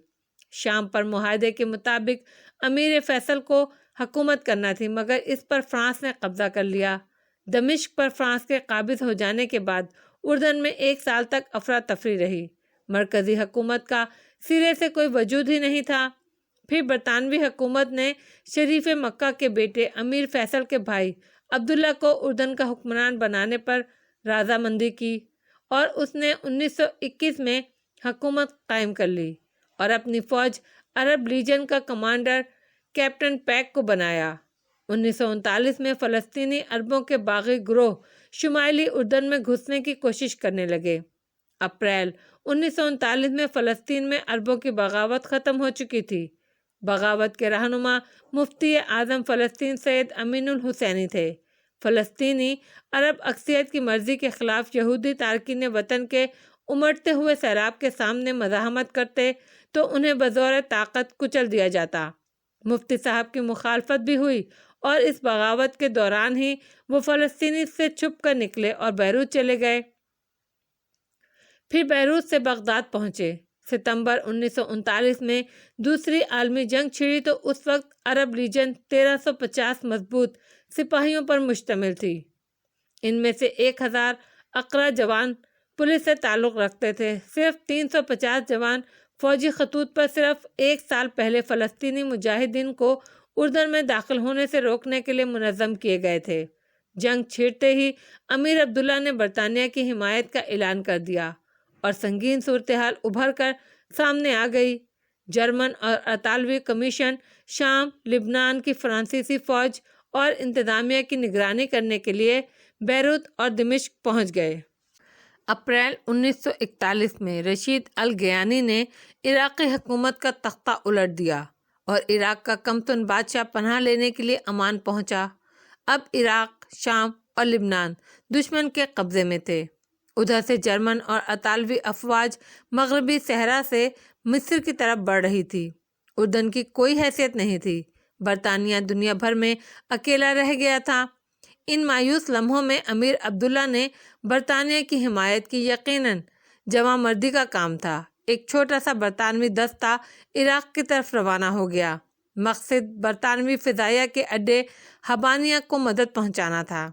شام پر معاہدے کے مطابق امیر فیصل کو حکومت کرنا تھی، مگر اس پر فرانس نے قبضہ کر لیا۔ دمشق پر فرانس کے قابض ہو جانے کے بعد اردن میں 1 سال تک افراتفری رہی۔ مرکزی حکومت کا سرے سے کوئی وجود ہی نہیں تھا۔ پھر برطانوی حکومت نے شریف مکہ کے بیٹے امیر فیصل کے بھائی عبداللہ کو اردن کا حکمران بنانے پر رضامندی کی اور اس نے 1921 میں حکومت قائم کر لی اور اپنی فوج عرب لیجن کا کمانڈر کیپٹن پیک کو بنایا۔ 1939 میں فلسطینی عربوں کے باغی گروہ شمالی اردن میں گھسنے کی کوشش کرنے لگے۔ اپریل 1939 میں فلسطین میں عربوں کی بغاوت ختم ہو چکی تھی۔ بغاوت کے رہنما مفتی اعظم فلسطین سید امین الحسینی تھے۔ فلسطینی عرب اکثریت کی مرضی کے خلاف یہودی تارکین وطن کے امڑتے ہوئے سیلاب کے سامنے مزاحمت کرتے تو انہیں بزور طاقت کچل دیا جاتا۔ مفتی صاحب کی مخالفت بھی ہوئی اور اس بغاوت کے دوران ہی وہ فلسطینی سے چھپ کر نکلے اور بیروت چلے گئے۔ پھر بیروت سے بغداد پہنچے۔ ستمبر 1939 میں دوسری عالمی جنگ چھڑی تو اس وقت عرب لیجن 1350 مضبوط سپاہیوں پر مشتمل تھی۔ ان میں سے 1000 اقرا جوان پولیس سے تعلق رکھتے تھے۔ صرف 350 جوان فوجی خطوط پر صرف 1 سال پہلے فلسطینی مجاہدین کو اردن میں داخل ہونے سے روکنے کے لیے منظم کیے گئے تھے۔ جنگ چھڑتے ہی امیر عبداللہ نے برطانیہ کی حمایت کا اعلان کر دیا اور سنگین صورتحال ابھر کر سامنے آ گئی۔ جرمن اور اطالوی کمیشن شام، لبنان کی فرانسیسی فوج اور انتظامیہ کی نگرانی کرنے کے لیے بیروت اور دمشق پہنچ گئے۔ اپریل 1941 میں رشید الگیانی نے عراقی حکومت کا تختہ الٹ دیا اور عراق کا کمتن بادشاہ پناہ لینے کے لیے عمان پہنچا۔ اب عراق، شام اور لبنان دشمن کے قبضے میں تھے۔ ادھر سے جرمن اور اطالوی افواج مغربی صحرا سے مصر کی طرف بڑھ رہی تھی۔ اردن کی کوئی حیثیت نہیں تھی۔ برطانیہ دنیا بھر میں اکیلا رہ گیا تھا۔ ان مایوس لمحوں میں امیر عبداللہ نے برطانیہ کی حمایت کی۔ یقیناً جواں مردی کا کام تھا۔ ایک چھوٹا سا برطانوی دستہ عراق کی طرف روانہ ہو گیا، مقصد برطانوی فضائیہ کے اڈے ہبانیہ کو مدد پہنچانا تھا۔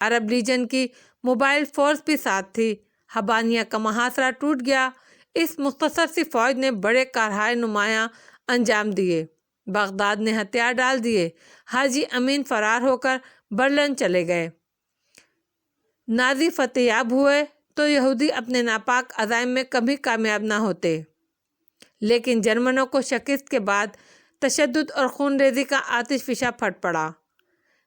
عرب لیجن کی موبائل فورس بھی ساتھ تھی۔ ہبانیہ کا محاصرہ ٹوٹ گیا۔ اس مختصر سی فوج نے بڑے کارہائے نمایاں انجام دیے۔ بغداد نے ہتھیار ڈال دیے۔ حاجی امین فرار ہو کر برلن چلے گئے۔ نازی فتح یاب ہوئے تو یہودی اپنے ناپاک عزائم میں کبھی کامیاب نہ ہوتے، لیکن جرمنوں کو شکست کے بعد تشدد اور خون ریزی کا آتش فشاں پھٹ پڑا۔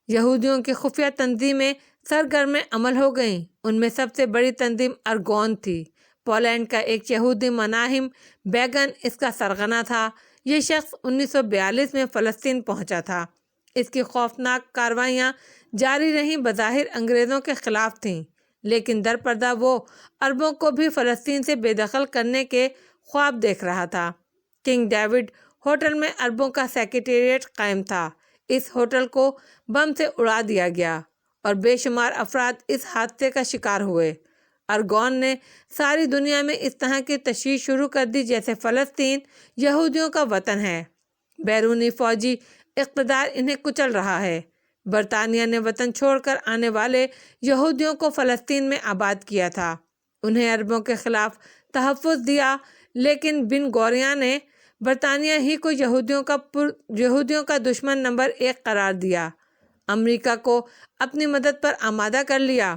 یہودیوں کی خفیہ تنظیمیں سرگرم عمل ہو گئیں۔ ان میں سب سے بڑی تنظیم ارگون تھی۔ پولینڈ کا ایک یہودی مناہم بیگن اس کا سرغنہ تھا۔ یہ شخص 1942 میں فلسطین پہنچا تھا۔ اس کی خوفناک کارروائیاں جاری رہیں، بظاہر انگریزوں کے خلاف تھیں، لیکن در پردہ وہ عربوں کو بھی فلسطین سے بے دخل کرنے کے خواب دیکھ رہا تھا۔ کنگ ڈیوڈ ہوٹل میں عربوں کا سیکریٹریٹ قائم تھا۔ اس ہوٹل کو بم سے اڑا دیا گیا اور بے شمار افراد اس حادثے کا شکار ہوئے۔ ارگون نے ساری دنیا میں اس طرح کی تشہیر شروع کر دی جیسے فلسطین یہودیوں کا وطن ہے۔ بیرونی فوجی اقتدار انہیں کچل رہا ہے۔ برطانیہ نے وطن چھوڑ کر آنے والے یہودیوں کو فلسطین میں آباد کیا تھا۔ انہیں عربوں کے خلاف تحفظ دیا، لیکن بن گوریون نے برطانیہ ہی کو یہودیوں کا دشمن نمبر 1 قرار دیا۔ امریکہ کو اپنی مدد پر آمادہ کر لیا۔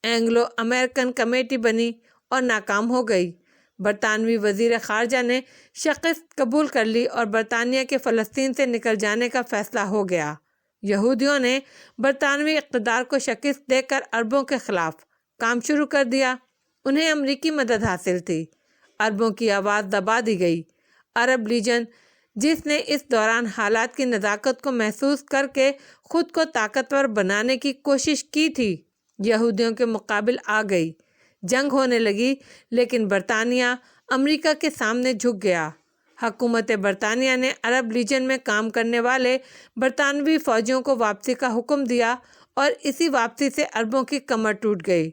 اینگلو امریکن کمیٹی بنی اور ناکام ہو گئی۔ برطانوی وزیر خارجہ نے شکست قبول کر لی اور برطانیہ کے فلسطین سے نکل جانے کا فیصلہ ہو گیا۔ یہودیوں نے برطانوی اقتدار کو شکست دے کر عربوں کے خلاف کام شروع کر دیا۔ انہیں امریکی مدد حاصل تھی۔ عربوں کی آواز دبا دی گئی۔ عرب لیجن، جس نے اس دوران حالات کی نزاکت کو محسوس کر کے خود کو طاقتور بنانے کی کوشش کی تھی، یہودیوں کے مقابل آ گئی۔ جنگ ہونے لگی، لیکن برطانیہ امریکہ کے سامنے جھک گیا۔ حکومت برطانیہ نے عرب لیجن میں کام کرنے والے برطانوی فوجیوں کو واپسی کا حکم دیا اور اسی واپسی سے عربوں کی کمر ٹوٹ گئی۔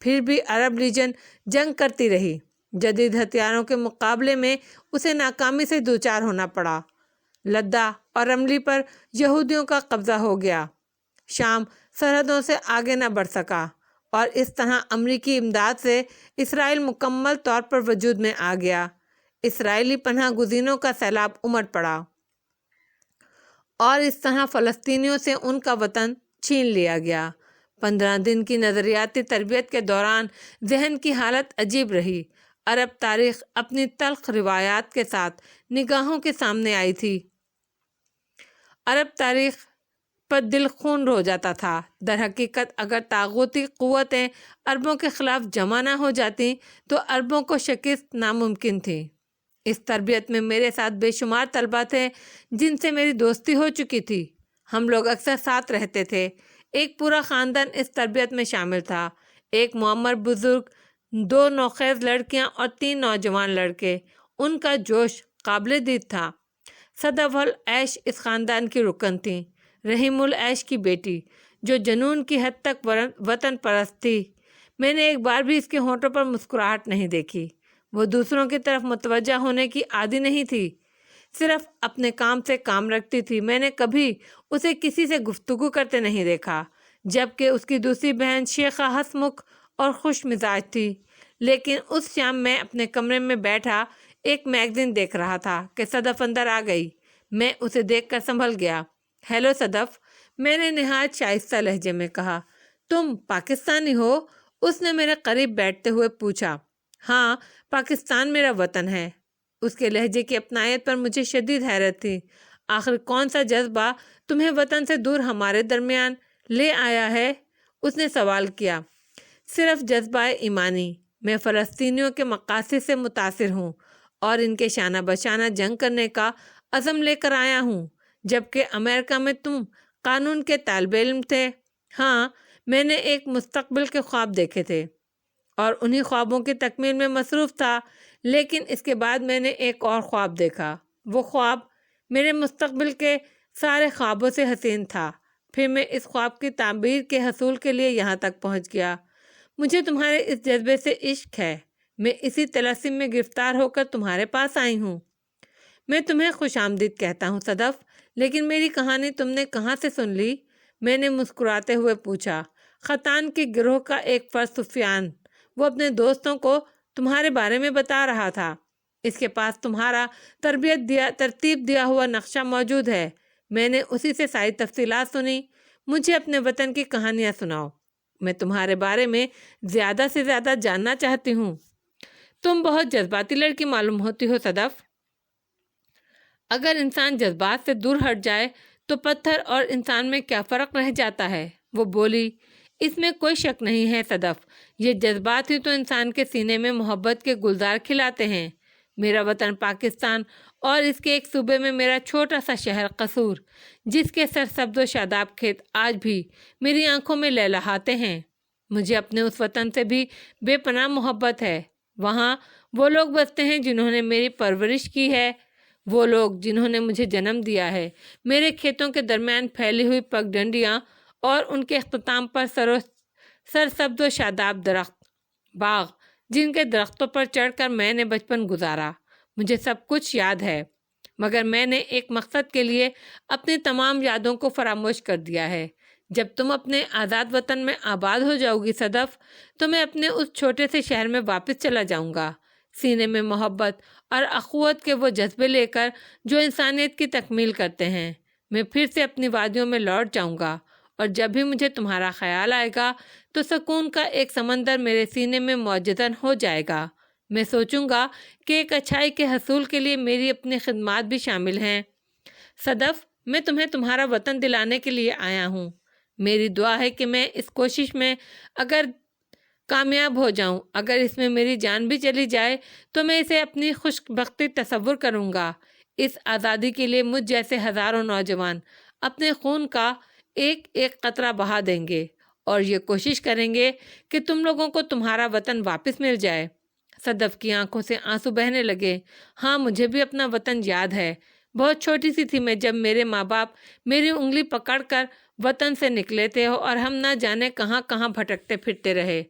پھر بھی عرب لیجن جنگ کرتی رہی۔ جدید ہتھیاروں کے مقابلے میں اسے ناکامی سے دوچار ہونا پڑا۔ لدہ اور رملی پر یہودیوں کا قبضہ ہو گیا۔ شام سرحدوں سے آگے نہ بڑھ سکا اور اس طرح امریکی امداد سے اسرائیل مکمل طور پر وجود میں آ گیا۔ اسرائیلی پناہ گزینوں کا سیلاب امٹ پڑا اور اس طرح فلسطینیوں سے ان کا وطن چھین لیا گیا۔ 15 دن کی نظریاتی تربیت کے دوران ذہن کی حالت عجیب رہی۔ عرب تاریخ اپنی تلخ روایات کے ساتھ نگاہوں کے سامنے آئی تھی۔ عرب تاریخ پر دل خون رو جاتا تھا۔ در حقیقت اگر طاغوتی قوتیں عربوں کے خلاف جمع نہ ہو جاتی تو عربوں کو شکست ناممکن تھی۔ اس تربیت میں میرے ساتھ بے شمار طلبہ تھے جن سے میری دوستی ہو چکی تھی۔ ہم لوگ اکثر ساتھ رہتے تھے۔ ایک پورا خاندان اس تربیت میں شامل تھا۔ ایک معمر بزرگ، 2 نوخیز لڑکیاں اور 3 نوجوان لڑکے۔ ان کا جوش قابل دید تھا۔ صدف العیش اس خاندان کی رکن تھیں۔ رحیم العیش کی بیٹی، جو جنون کی حد تک وطن پرست تھی۔ میں نے ایک بار بھی اس کے ہونٹوں پر مسکراہٹ نہیں دیکھی۔ وہ دوسروں کی طرف متوجہ ہونے کی عادی نہیں تھی، صرف اپنے کام سے کام رکھتی تھی۔ میں نے کبھی اسے کسی سے گفتگو کرتے نہیں دیکھا، جبکہ اس کی دوسری بہن شیخہ ہنسمکھ اور خوش مزاج تھی۔ لیکن اس شام میں اپنے کمرے میں بیٹھا ایک میگزین دیکھ رہا تھا کہ صدف اندر آ گئی۔ میں اسے دیکھ کر سنبھل گیا۔ ہیلو صدف، میں نے نہایت شائستہ لہجے میں کہا۔ تم پاکستانی ہو؟ اس نے میرے قریب بیٹھتے ہوئے پوچھا۔ ہاں، پاکستان میرا وطن ہے۔ اس کے لہجے کی اپنائیت پر مجھے شدید حیرت تھی۔ آخر کون سا جذبہ تمہیں وطن سے دور ہمارے درمیان لے آیا ہے؟ اس نے سوال کیا۔ صرف جذبہ ایمانی۔ میں فلسطینیوں کے مقاصد سے متاثر ہوں اور ان کے شانہ بشانہ جنگ کرنے کا عزم لے کر آیا ہوں۔ جبکہ امریکہ میں تم قانون کے طالب علم تھے۔ ہاں، میں نے ایک مستقبل کے خواب دیکھے تھے اور انہی خوابوں کی تکمیل میں مصروف تھا، لیکن اس کے بعد میں نے ایک اور خواب دیکھا۔ وہ خواب میرے مستقبل کے سارے خوابوں سے حسین تھا۔ پھر میں اس خواب کی تعبیر کے حصول کے لیے یہاں تک پہنچ گیا۔ مجھے تمہارے اس جذبے سے عشق ہے۔ میں اسی طلسم میں گرفتار ہو کر تمہارے پاس آئی ہوں۔ میں تمہیں خوش آمدید کہتا ہوں صدف، لیکن میری کہانی تم نے کہاں سے سن لی؟ میں نے مسکراتے ہوئے پوچھا۔ خطان کے گروہ کا ایک فرد سفیان، وہ اپنے دوستوں کو تمہارے بارے میں بتا رہا تھا۔ اس کے پاس تمہارا ترتیب دیا ہوا نقشہ موجود ہے۔ میں نے اسی سے ساری تفصیلات سنی۔ مجھے اپنے وطن کی کہانیاں سناؤ، میں تمہارے بارے میں زیادہ سے زیادہ جاننا چاہتی ہوں۔ تم بہت جذباتی لڑکی معلوم ہوتی ہو صدف۔ اگر انسان جذبات سے دور ہٹ جائے تو پتھر اور انسان میں کیا فرق رہ جاتا ہے؟ وہ بولی۔ اس میں کوئی شک نہیں ہے صدف، یہ جذبات ہی تو انسان کے سینے میں محبت کے گلزار کھلاتے ہیں۔ میرا وطن پاکستان اور اس کے ایک صوبے میں میرا چھوٹا سا شہر قصور، جس کے سرسبز و شاداب کھیت آج بھی میری آنکھوں میں لہلہاتے ہیں، مجھے اپنے اس وطن سے بھی بے پناہ محبت ہے۔ وہاں وہ لوگ بستے ہیں جنہوں نے میری پرورش کی ہے، وہ لوگ جنہوں نے مجھے جنم دیا ہے۔ میرے کھیتوں کے درمیان پھیلی ہوئی پگ ڈنڈیاں اور ان کے اختتام پر سرسبز و شاداب درخت، باغ جن کے درختوں پر چڑھ کر میں نے بچپن گزارا، مجھے سب کچھ یاد ہے، مگر میں نے ایک مقصد کے لیے اپنی تمام یادوں کو فراموش کر دیا ہے۔ جب تم اپنے آزاد وطن میں آباد ہو جاؤ گی صدف، تو میں اپنے اس چھوٹے سے شہر میں واپس چلا جاؤں گا، سینے میں محبت اور اخوت کے وہ جذبے لے کر جو انسانیت کی تکمیل کرتے ہیں۔ میں پھر سے اپنی وادیوں میں لوٹ جاؤں گا، اور جب بھی مجھے تمہارا خیال آئے گا تو سکون کا ایک سمندر میرے سینے میں موجزن ہو جائے گا۔ میں سوچوں گا کہ ایک اچھائی کے حصول کے لیے میری اپنی خدمات بھی شامل ہیں۔ صدف، میں تمہیں تمہارا وطن دلانے کے لیے آیا ہوں۔ میری دعا ہے کہ میں اس کوشش میں اگر کامیاب ہو جاؤں، اگر اس میں میری جان بھی چلی جائے تو میں اسے اپنی خوش بختی تصور کروں گا۔ اس آزادی کے لیے مجھ جیسے ہزاروں نوجوان اپنے خون کا ایک ایک قطرہ بہا دیں گے، اور یہ کوشش کریں گے کہ تم لوگوں کو تمہارا وطن واپس مل جائے۔ صدف کی آنکھوں سے آنسو بہنے لگے۔ ہاں، مجھے بھی اپنا وطن یاد ہے۔ بہت چھوٹی سی تھی میں جب میرے ماں باپ میری انگلی پکڑ کر وطن سے نکلے تھے اور ہم نہ جانے کہاں کہاں بھٹکتے پھرتے رہے۔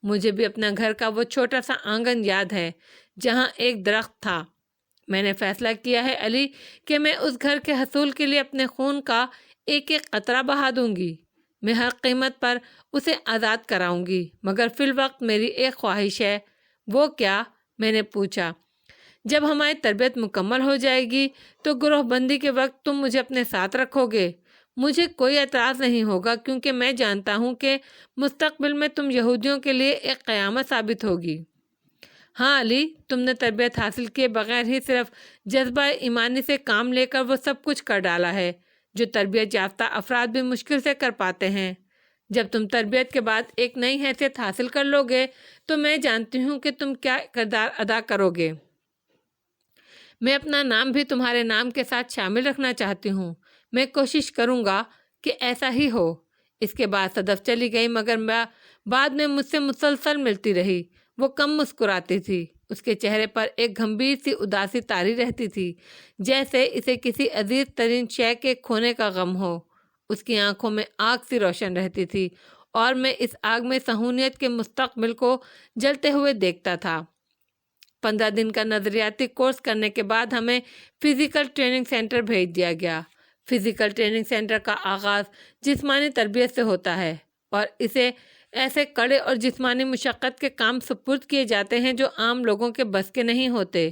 مجھے بھی اپنا گھر کا وہ چھوٹا سا آنگن یاد ہے جہاں ایک درخت تھا۔ میں نے فیصلہ کیا ہے علی کہ میں اس گھر کے حصول کے لیے اپنے خون کا ایک ایک قطرہ بہا دوں گی۔ میں ہر قیمت پر اسے آزاد کراؤں گی، مگر فی الوقت میری ایک خواہش ہے۔ وہ کیا؟ میں نے پوچھا۔ جب ہماری تربیت مکمل ہو جائے گی تو گروہ بندی کے وقت تم مجھے اپنے ساتھ رکھو گے۔ مجھے کوئی اعتراض نہیں ہوگا، کیونکہ میں جانتا ہوں کہ مستقبل میں تم یہودیوں کے لیے ایک قیامت ثابت ہوگی۔ ہاں علی، تم نے تربیت حاصل کیے بغیر ہی صرف جذبہ ایمانی سے کام لے کر وہ سب کچھ کر ڈالا ہے جو تربیت یافتہ افراد بھی مشکل سے کر پاتے ہیں۔ جب تم تربیت کے بعد ایک نئی حیثیت حاصل کر لو گے تو میں جانتی ہوں کہ تم کیا کردار ادا کرو گے۔ میں اپنا نام بھی تمہارے نام کے ساتھ شامل رکھنا چاہتی ہوں۔ میں کوشش کروں گا کہ ایسا ہی ہو۔ اس کے بعد صدف چلی گئی، مگر بعد میں مجھ سے مسلسل ملتی رہی۔ وہ کم مسکراتی تھی، اس کے چہرے پر ایک گمبھیر سی اداسی طاری رہتی تھی، جیسے اسے کسی عزیز ترین شے کے کھونے کا غم ہو۔ اس کی آنکھوں میں آگ سی روشن رہتی تھی، اور میں اس آگ میں صہیونیت کے مستقبل کو جلتے ہوئے دیکھتا تھا۔ 15 دن کا نظریاتی کورس کرنے کے بعد ہمیں فزیکل ٹریننگ سینٹر بھیج دیا گیا۔ فزیکل ٹریننگ سینٹر کا آغاز جسمانی تربیت سے ہوتا ہے، اور اسے ایسے کڑے اور جسمانی مشقت کے کام سپرد کیے جاتے ہیں جو عام لوگوں کے بس کے نہیں ہوتے۔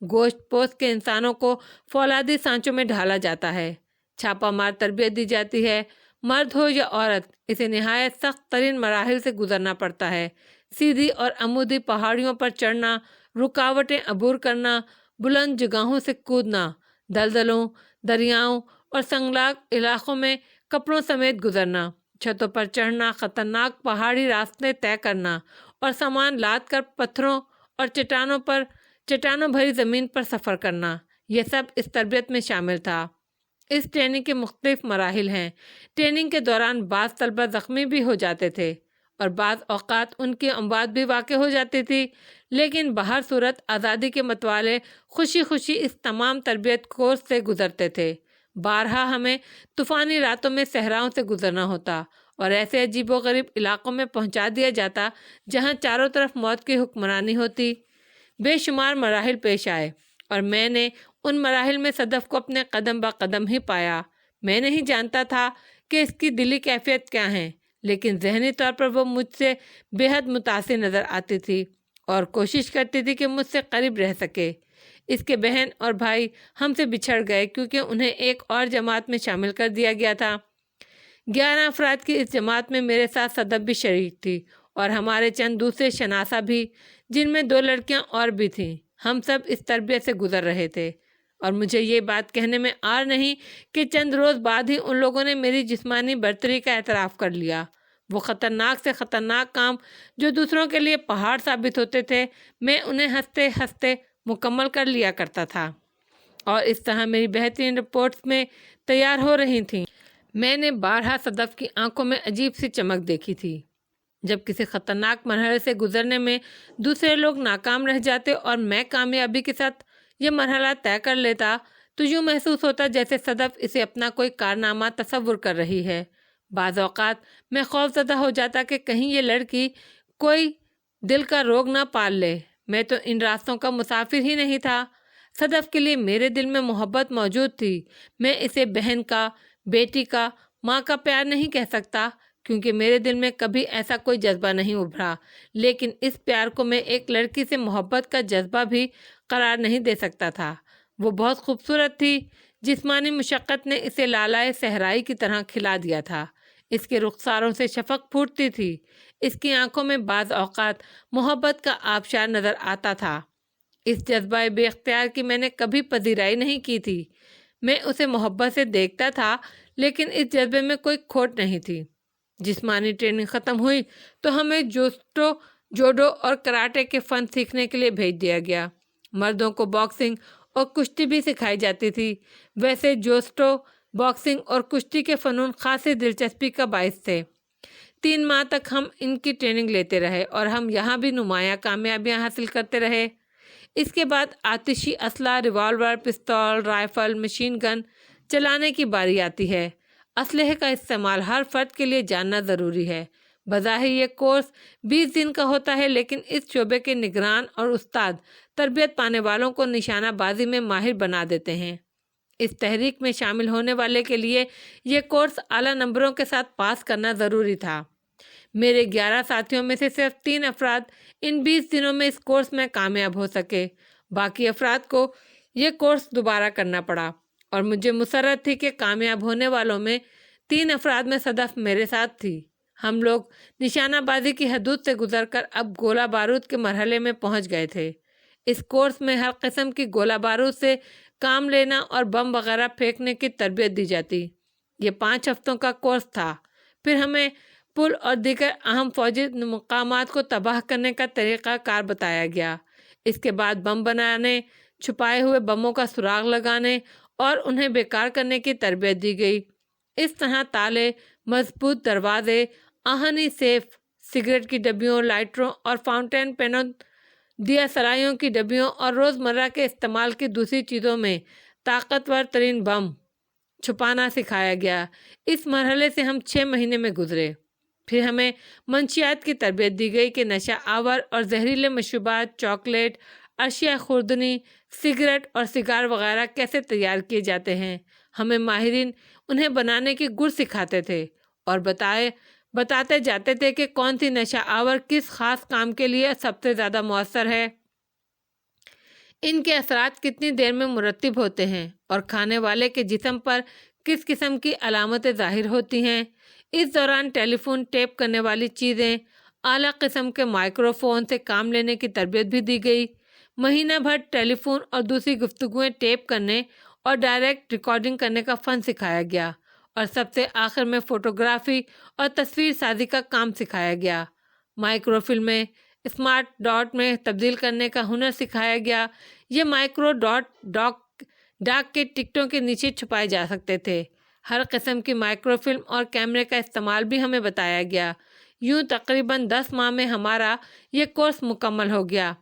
گوشت پوست کے انسانوں کو فولادی سانچوں میں ڈھالا جاتا ہے، چھاپا مار تربیت دی جاتی ہے۔ مرد ہو یا عورت، اسے نہایت سخت ترین مراحل سے گزرنا پڑتا ہے۔ سیدھی اور عمودی پہاڑیوں پر چڑھنا، رکاوٹیں عبور کرنا، بلند جگہوں سے کودنا، دلدلوں، دریاؤں اور سنگلاق علاقوں میں کپڑوں سمیت گزرنا، چھتوں پر چڑھنا، خطرناک پہاڑی راستے طے کرنا، اور سامان لاد کر پتھروں اور چٹانوں بھری زمین پر سفر کرنا، یہ سب اس تربیت میں شامل تھا۔ اس ٹریننگ کے مختلف مراحل ہیں۔ ٹریننگ کے دوران بعض طلبہ زخمی بھی ہو جاتے تھے، اور بعض اوقات ان کی اموات بھی واقع ہو جاتی تھی، لیکن بہر صورت آزادی کے متوالے خوشی خوشی اس تمام تربیت کورس سے گزرتے تھے۔ بارہا ہمیں طوفانی راتوں میں صحراؤں سے گزرنا ہوتا، اور ایسے عجیب و غریب علاقوں میں پہنچا دیا جاتا جہاں چاروں طرف موت کی حکمرانی ہوتی۔ بے شمار مراحل پیش آئے، اور میں نے ان مراحل میں صدف کو اپنے قدم با قدم ہی پایا۔ میں نہیں جانتا تھا کہ اس کی دلی کیفیت کیا ہے، لیکن ذہنی طور پر وہ مجھ سے بے حد متاثر نظر آتی تھی اور کوشش کرتی تھی کہ مجھ سے قریب رہ سکے۔ اس کے بہن اور بھائی ہم سے بچھڑ گئے کیونکہ انہیں ایک اور جماعت میں شامل کر دیا گیا تھا۔ 11 افراد کی اس جماعت میں میرے ساتھ صدف بھی شریک تھی اور ہمارے چند دوسرے شناسہ بھی، جن میں 2 لڑکیاں اور بھی تھیں۔ ہم سب اس تربیت سے گزر رہے تھے اور مجھے یہ بات کہنے میں عار نہیں کہ چند روز بعد ہی ان لوگوں نے میری جسمانی برتری کا اعتراف کر لیا۔ وہ خطرناک سے خطرناک کام جو دوسروں کے لیے پہاڑ ثابت ہوتے تھے، میں انہیں ہنستے ہنستے مکمل کر لیا کرتا تھا، اور اس طرح میری بہترین رپورٹس میں تیار ہو رہی تھیں۔ میں نے بارہا صدف کی آنکھوں میں عجیب سی چمک دیکھی تھی۔ جب کسی خطرناک مرحلے سے گزرنے میں دوسرے لوگ ناکام رہ جاتے اور میں کامیابی کے ساتھ یہ مرحلہ طے کر لیتا تو یوں محسوس ہوتا جیسے صدف اسے اپنا کوئی کارنامہ تصور کر رہی ہے۔ بعض اوقات میں خوف زدہ ہو جاتا کہ کہیں یہ لڑکی کوئی دل کا روگ نہ پال لے۔ میں تو ان راستوں کا مسافر ہی نہیں تھا۔ صدف کے لیے میرے دل میں محبت موجود تھی۔ میں اسے بہن کا، بیٹی کا، ماں کا پیار نہیں کہہ سکتا کیونکہ میرے دل میں کبھی ایسا کوئی جذبہ نہیں ابھرا، لیکن اس پیار کو میں ایک لڑکی سے محبت کا جذبہ بھی قرار نہیں دے سکتا تھا۔ وہ بہت خوبصورت تھی۔ جسمانی مشقت نے اسے لالائے صحرائی کی طرح کھلا دیا تھا۔ اس کے رخساروں سے شفق پھوٹتی تھی۔ اس کی آنکھوں میں بعض اوقات محبت کا آبشار نظر آتا تھا۔ اس جذبہ بے اختیار کی میں نے کبھی پذیرائی نہیں کی تھی۔ میں اسے محبت سے دیکھتا تھا، لیکن اس جذبے میں کوئی کھوٹ نہیں تھی۔ جسمانی ٹریننگ ختم ہوئی تو ہمیں جوڈو اور کراٹے کے فن سیکھنے کے لیے بھیج دیا گیا۔ مردوں کو باکسنگ اور کشتی بھی سکھائی جاتی تھی۔ ویسے جوسٹو، باکسنگ اور کشتی کے فنون خاصی دلچسپی کا باعث تھے۔ 3 ماہ تک ہم ان کی ٹریننگ لیتے رہے اور ہم یہاں بھی نمایاں کامیابیاں حاصل کرتے رہے۔ اس کے بعد آتشی اسلحہ، ریوالور، پستول، رائفل، مشین گن چلانے کی باری آتی ہے۔ اسلحے کا استعمال ہر فرد کے لیے جاننا ضروری ہے۔ بظاہر یہ کورس 20 دن کا ہوتا ہے، لیکن اس شعبے کے نگران اور استاد تربیت پانے والوں کو نشانہ بازی میں ماہر بنا دیتے ہیں۔ اس تحریک میں شامل ہونے والے کے لیے یہ کورس اعلیٰ نمبروں کے ساتھ پاس کرنا ضروری تھا۔ میرے 11 ساتھیوں میں سے صرف 3 افراد ان 20 دنوں میں اس کورس میں کامیاب ہو سکے۔ باقی افراد کو یہ کورس دوبارہ کرنا پڑا اور مجھے مسرت تھی کہ کامیاب ہونے والوں میں 3 افراد میں صدف میرے ساتھ تھی۔ ہم لوگ نشانہ بازی کی حدود سے گزر کر اب گولہ بارود کے مرحلے میں پہنچ گئے تھے۔ اس کورس میں ہر قسم کی گولہ بارود سے کام لینا اور بم وغیرہ پھینکنے کی تربیت دی جاتی۔ یہ 5 ہفتوں کا کورس تھا۔ پھر ہمیں پل اور دیگر اہم فوجی مقامات کو تباہ کرنے کا طریقہ کار بتایا گیا۔ اس کے بعد بم بنانے، چھپائے ہوئے بموں کا سراغ لگانے اور انہیں بیکار کرنے کی تربیت دی گئی۔ اس طرح تالے، مضبوط دروازے، آہنی سیف، سگریٹ کی ڈبیوں، لائٹروں اور فاؤنٹین پینوں، دیا سلائیوں کی ڈبیوں اور روزمرہ کے استعمال کی دوسری چیزوں میں طاقتور ترین بم چھپانا سکھایا گیا۔ اس مرحلے سے ہم 6 مہینے میں گزرے۔ پھر ہمیں منشیات کی تربیت دی گئی کہ نشہ آور اور زہریلے مشروبات، چاکلیٹ، اشیاء خوردنی، سگریٹ اور سگار وغیرہ کیسے تیار کیے جاتے ہیں۔ ہمیں ماہرین انہیں بنانے کی گر سکھاتے تھے اور بتاتے جاتے تھے کہ کون سی نشہ آور کس خاص کام کے لیے سب سے زیادہ مؤثر ہے، ان کے اثرات کتنی دیر میں مرتب ہوتے ہیں اور کھانے والے کے جسم پر کس قسم کی علامتیں ظاہر ہوتی ہیں۔ اس دوران ٹیلی فون ٹیپ کرنے والی چیزیں، اعلیٰ قسم کے مائکرو فون سے کام لینے کی تربیت بھی دی گئی۔ مہینہ بھر ٹیلی فون اور دوسری گفتگویں ٹیپ کرنے اور ڈائریکٹ ریکارڈنگ کرنے کا فن سکھایا گیا، اور سب سے آخر میں فوٹوگرافی اور تصویر سازی کا کام سکھایا گیا۔ مائکرو فلمیں اسمارٹ ڈاٹ میں تبدیل کرنے کا ہنر سکھایا گیا۔ یہ مائکرو ڈاٹ ڈاک کے ٹکٹوں کے نیچے چھپائے جا سکتے تھے۔ ہر قسم کی مائکرو فلم اور کیمرے کا استعمال بھی ہمیں بتایا گیا۔ یوں تقریباً 10 ماہ میں ہمارا یہ کورس مکمل ہو گیا۔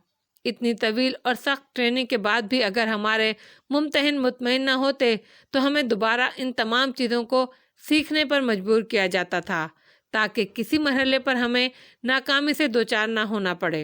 اتنی طویل اور سخت ٹریننگ کے بعد بھی اگر ہمارے ممتحن مطمئن نہ ہوتے تو ہمیں دوبارہ ان تمام چیزوں کو سیکھنے پر مجبور کیا جاتا تھا تاکہ کسی مرحلے پر ہمیں ناکامی سے دوچار نہ ہونا پڑے۔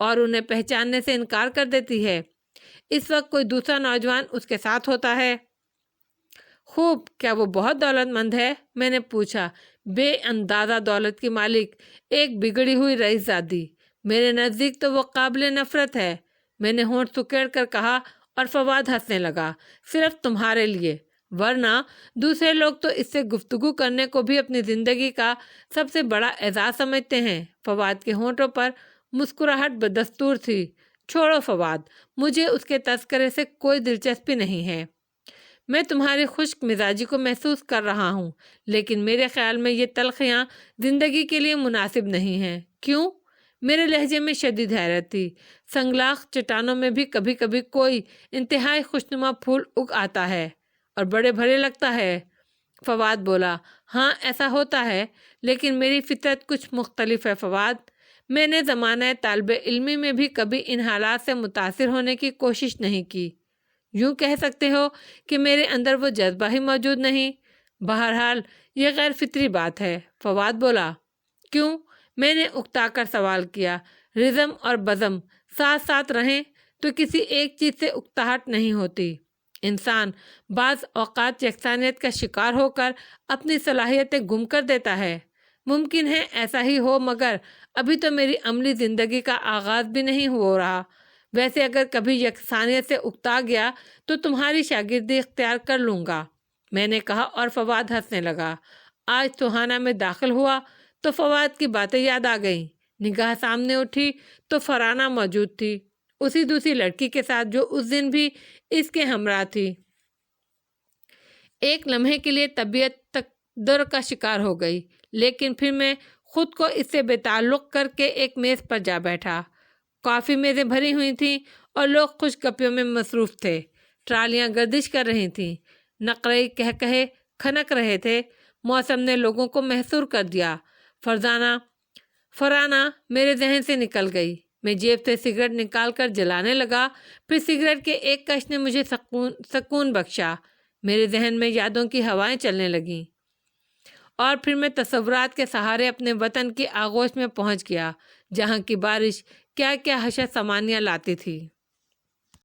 اور انہیں پہچاننے سے انکار کر دیتی ہے۔ اس وقت کوئی دوسرا نوجوان اس کے ساتھ ہوتا ہے۔ خوب، کیا وہ بہت دولت مند ہے؟ میں نے پوچھا۔ بے اندازہ دولت کی مالک، ایک بگڑی ہوئی رئیس زادی۔ میرے نزدیک تو وہ قابل نفرت ہے، میں نے ہونٹ سکیڑ کر کہا، اور فواد ہنسنے لگا۔ صرف تمہارے لیے، ورنہ دوسرے لوگ تو اس سے گفتگو کرنے کو بھی اپنی زندگی کا سب سے بڑا اعزاز سمجھتے ہیں۔ فواد کے ہونٹوں پر مسکراہٹ بدستور تھی۔ چھوڑو فواد، مجھے اس کے تذکرے سے کوئی دلچسپی نہیں ہے۔ میں تمہاری خشک مزاجی کو محسوس کر رہا ہوں، لیکن میرے خیال میں یہ تلخیاں زندگی کے لیے مناسب نہیں ہیں۔ کیوں؟ میرے لہجے میں شدید حیرت تھی۔ سنگلاخ چٹانوں میں بھی کبھی کبھی کوئی انتہائی خوشنما پھول اگ آتا ہے اور بڑے بھرے لگتا ہے۔ فواد بولا، ہاں ایسا ہوتا ہے، لیکن میری فطرت کچھ مختلف ہے فواد۔ میں نے زمانہ طالب علمی میں بھی کبھی ان حالات سے متاثر ہونے کی کوشش نہیں کی۔ یوں کہہ سکتے ہو کہ میرے اندر وہ جذبہ ہی موجود نہیں۔ بہرحال یہ غیر فطری بات ہے، فواد بولا۔ کیوں؟ میں نے اکتا کر سوال کیا۔ رزم اور بزم ساتھ ساتھ رہیں تو کسی ایک چیز سے اکتاہٹ نہیں ہوتی۔ انسان بعض اوقات یکسانیت کا شکار ہو کر اپنی صلاحیتیں گم کر دیتا ہے۔ ممکن ہے ایسا ہی ہو، مگر ابھی تو میری عملی زندگی کا آغاز بھی نہیں ہو رہا۔ ویسے اگر کبھی یکسانیت سے اکتا گیا تو تمہاری شاگردی اختیار کر لوں گا، میں نے کہا، اور فواد ہنسنے لگا۔ آج سوہانہ میں داخل ہوا تو فواد کی باتیں یاد آ گئیں۔ نگاہ سامنے اٹھی تو فرانہ موجود تھی، اسی دوسری لڑکی کے ساتھ جو اس دن بھی اس کے ہمراہ تھی۔ ایک لمحے کے لیے طبیعت تقدر کا شکار ہو گئی، لیکن پھر میں خود کو اس سے بے تعلق کر کے ایک میز پر جا بیٹھا۔ کافی میزیں بھری ہوئی تھیں اور لوگ خوش گپیوں میں مصروف تھے۔ ٹرالیاں گردش کر رہی تھیں، نقرئی کہے کھنک رہے تھے۔ موسم نے لوگوں کو محصور کر دیا۔ فرانہ میرے ذہن سے نکل گئی۔ میں جیب سے سگریٹ نکال کر جلانے لگا، پھر سگریٹ کے ایک کش نے مجھے سکون بخشا۔ میرے ذہن میں یادوں کی ہوائیں چلنے لگیں، اور پھر میں تصورات کے سہارے اپنے وطن کی آغوش میں پہنچ گیا، جہاں کی بارش کیا کیا حشر سمانیاں لاتی تھی۔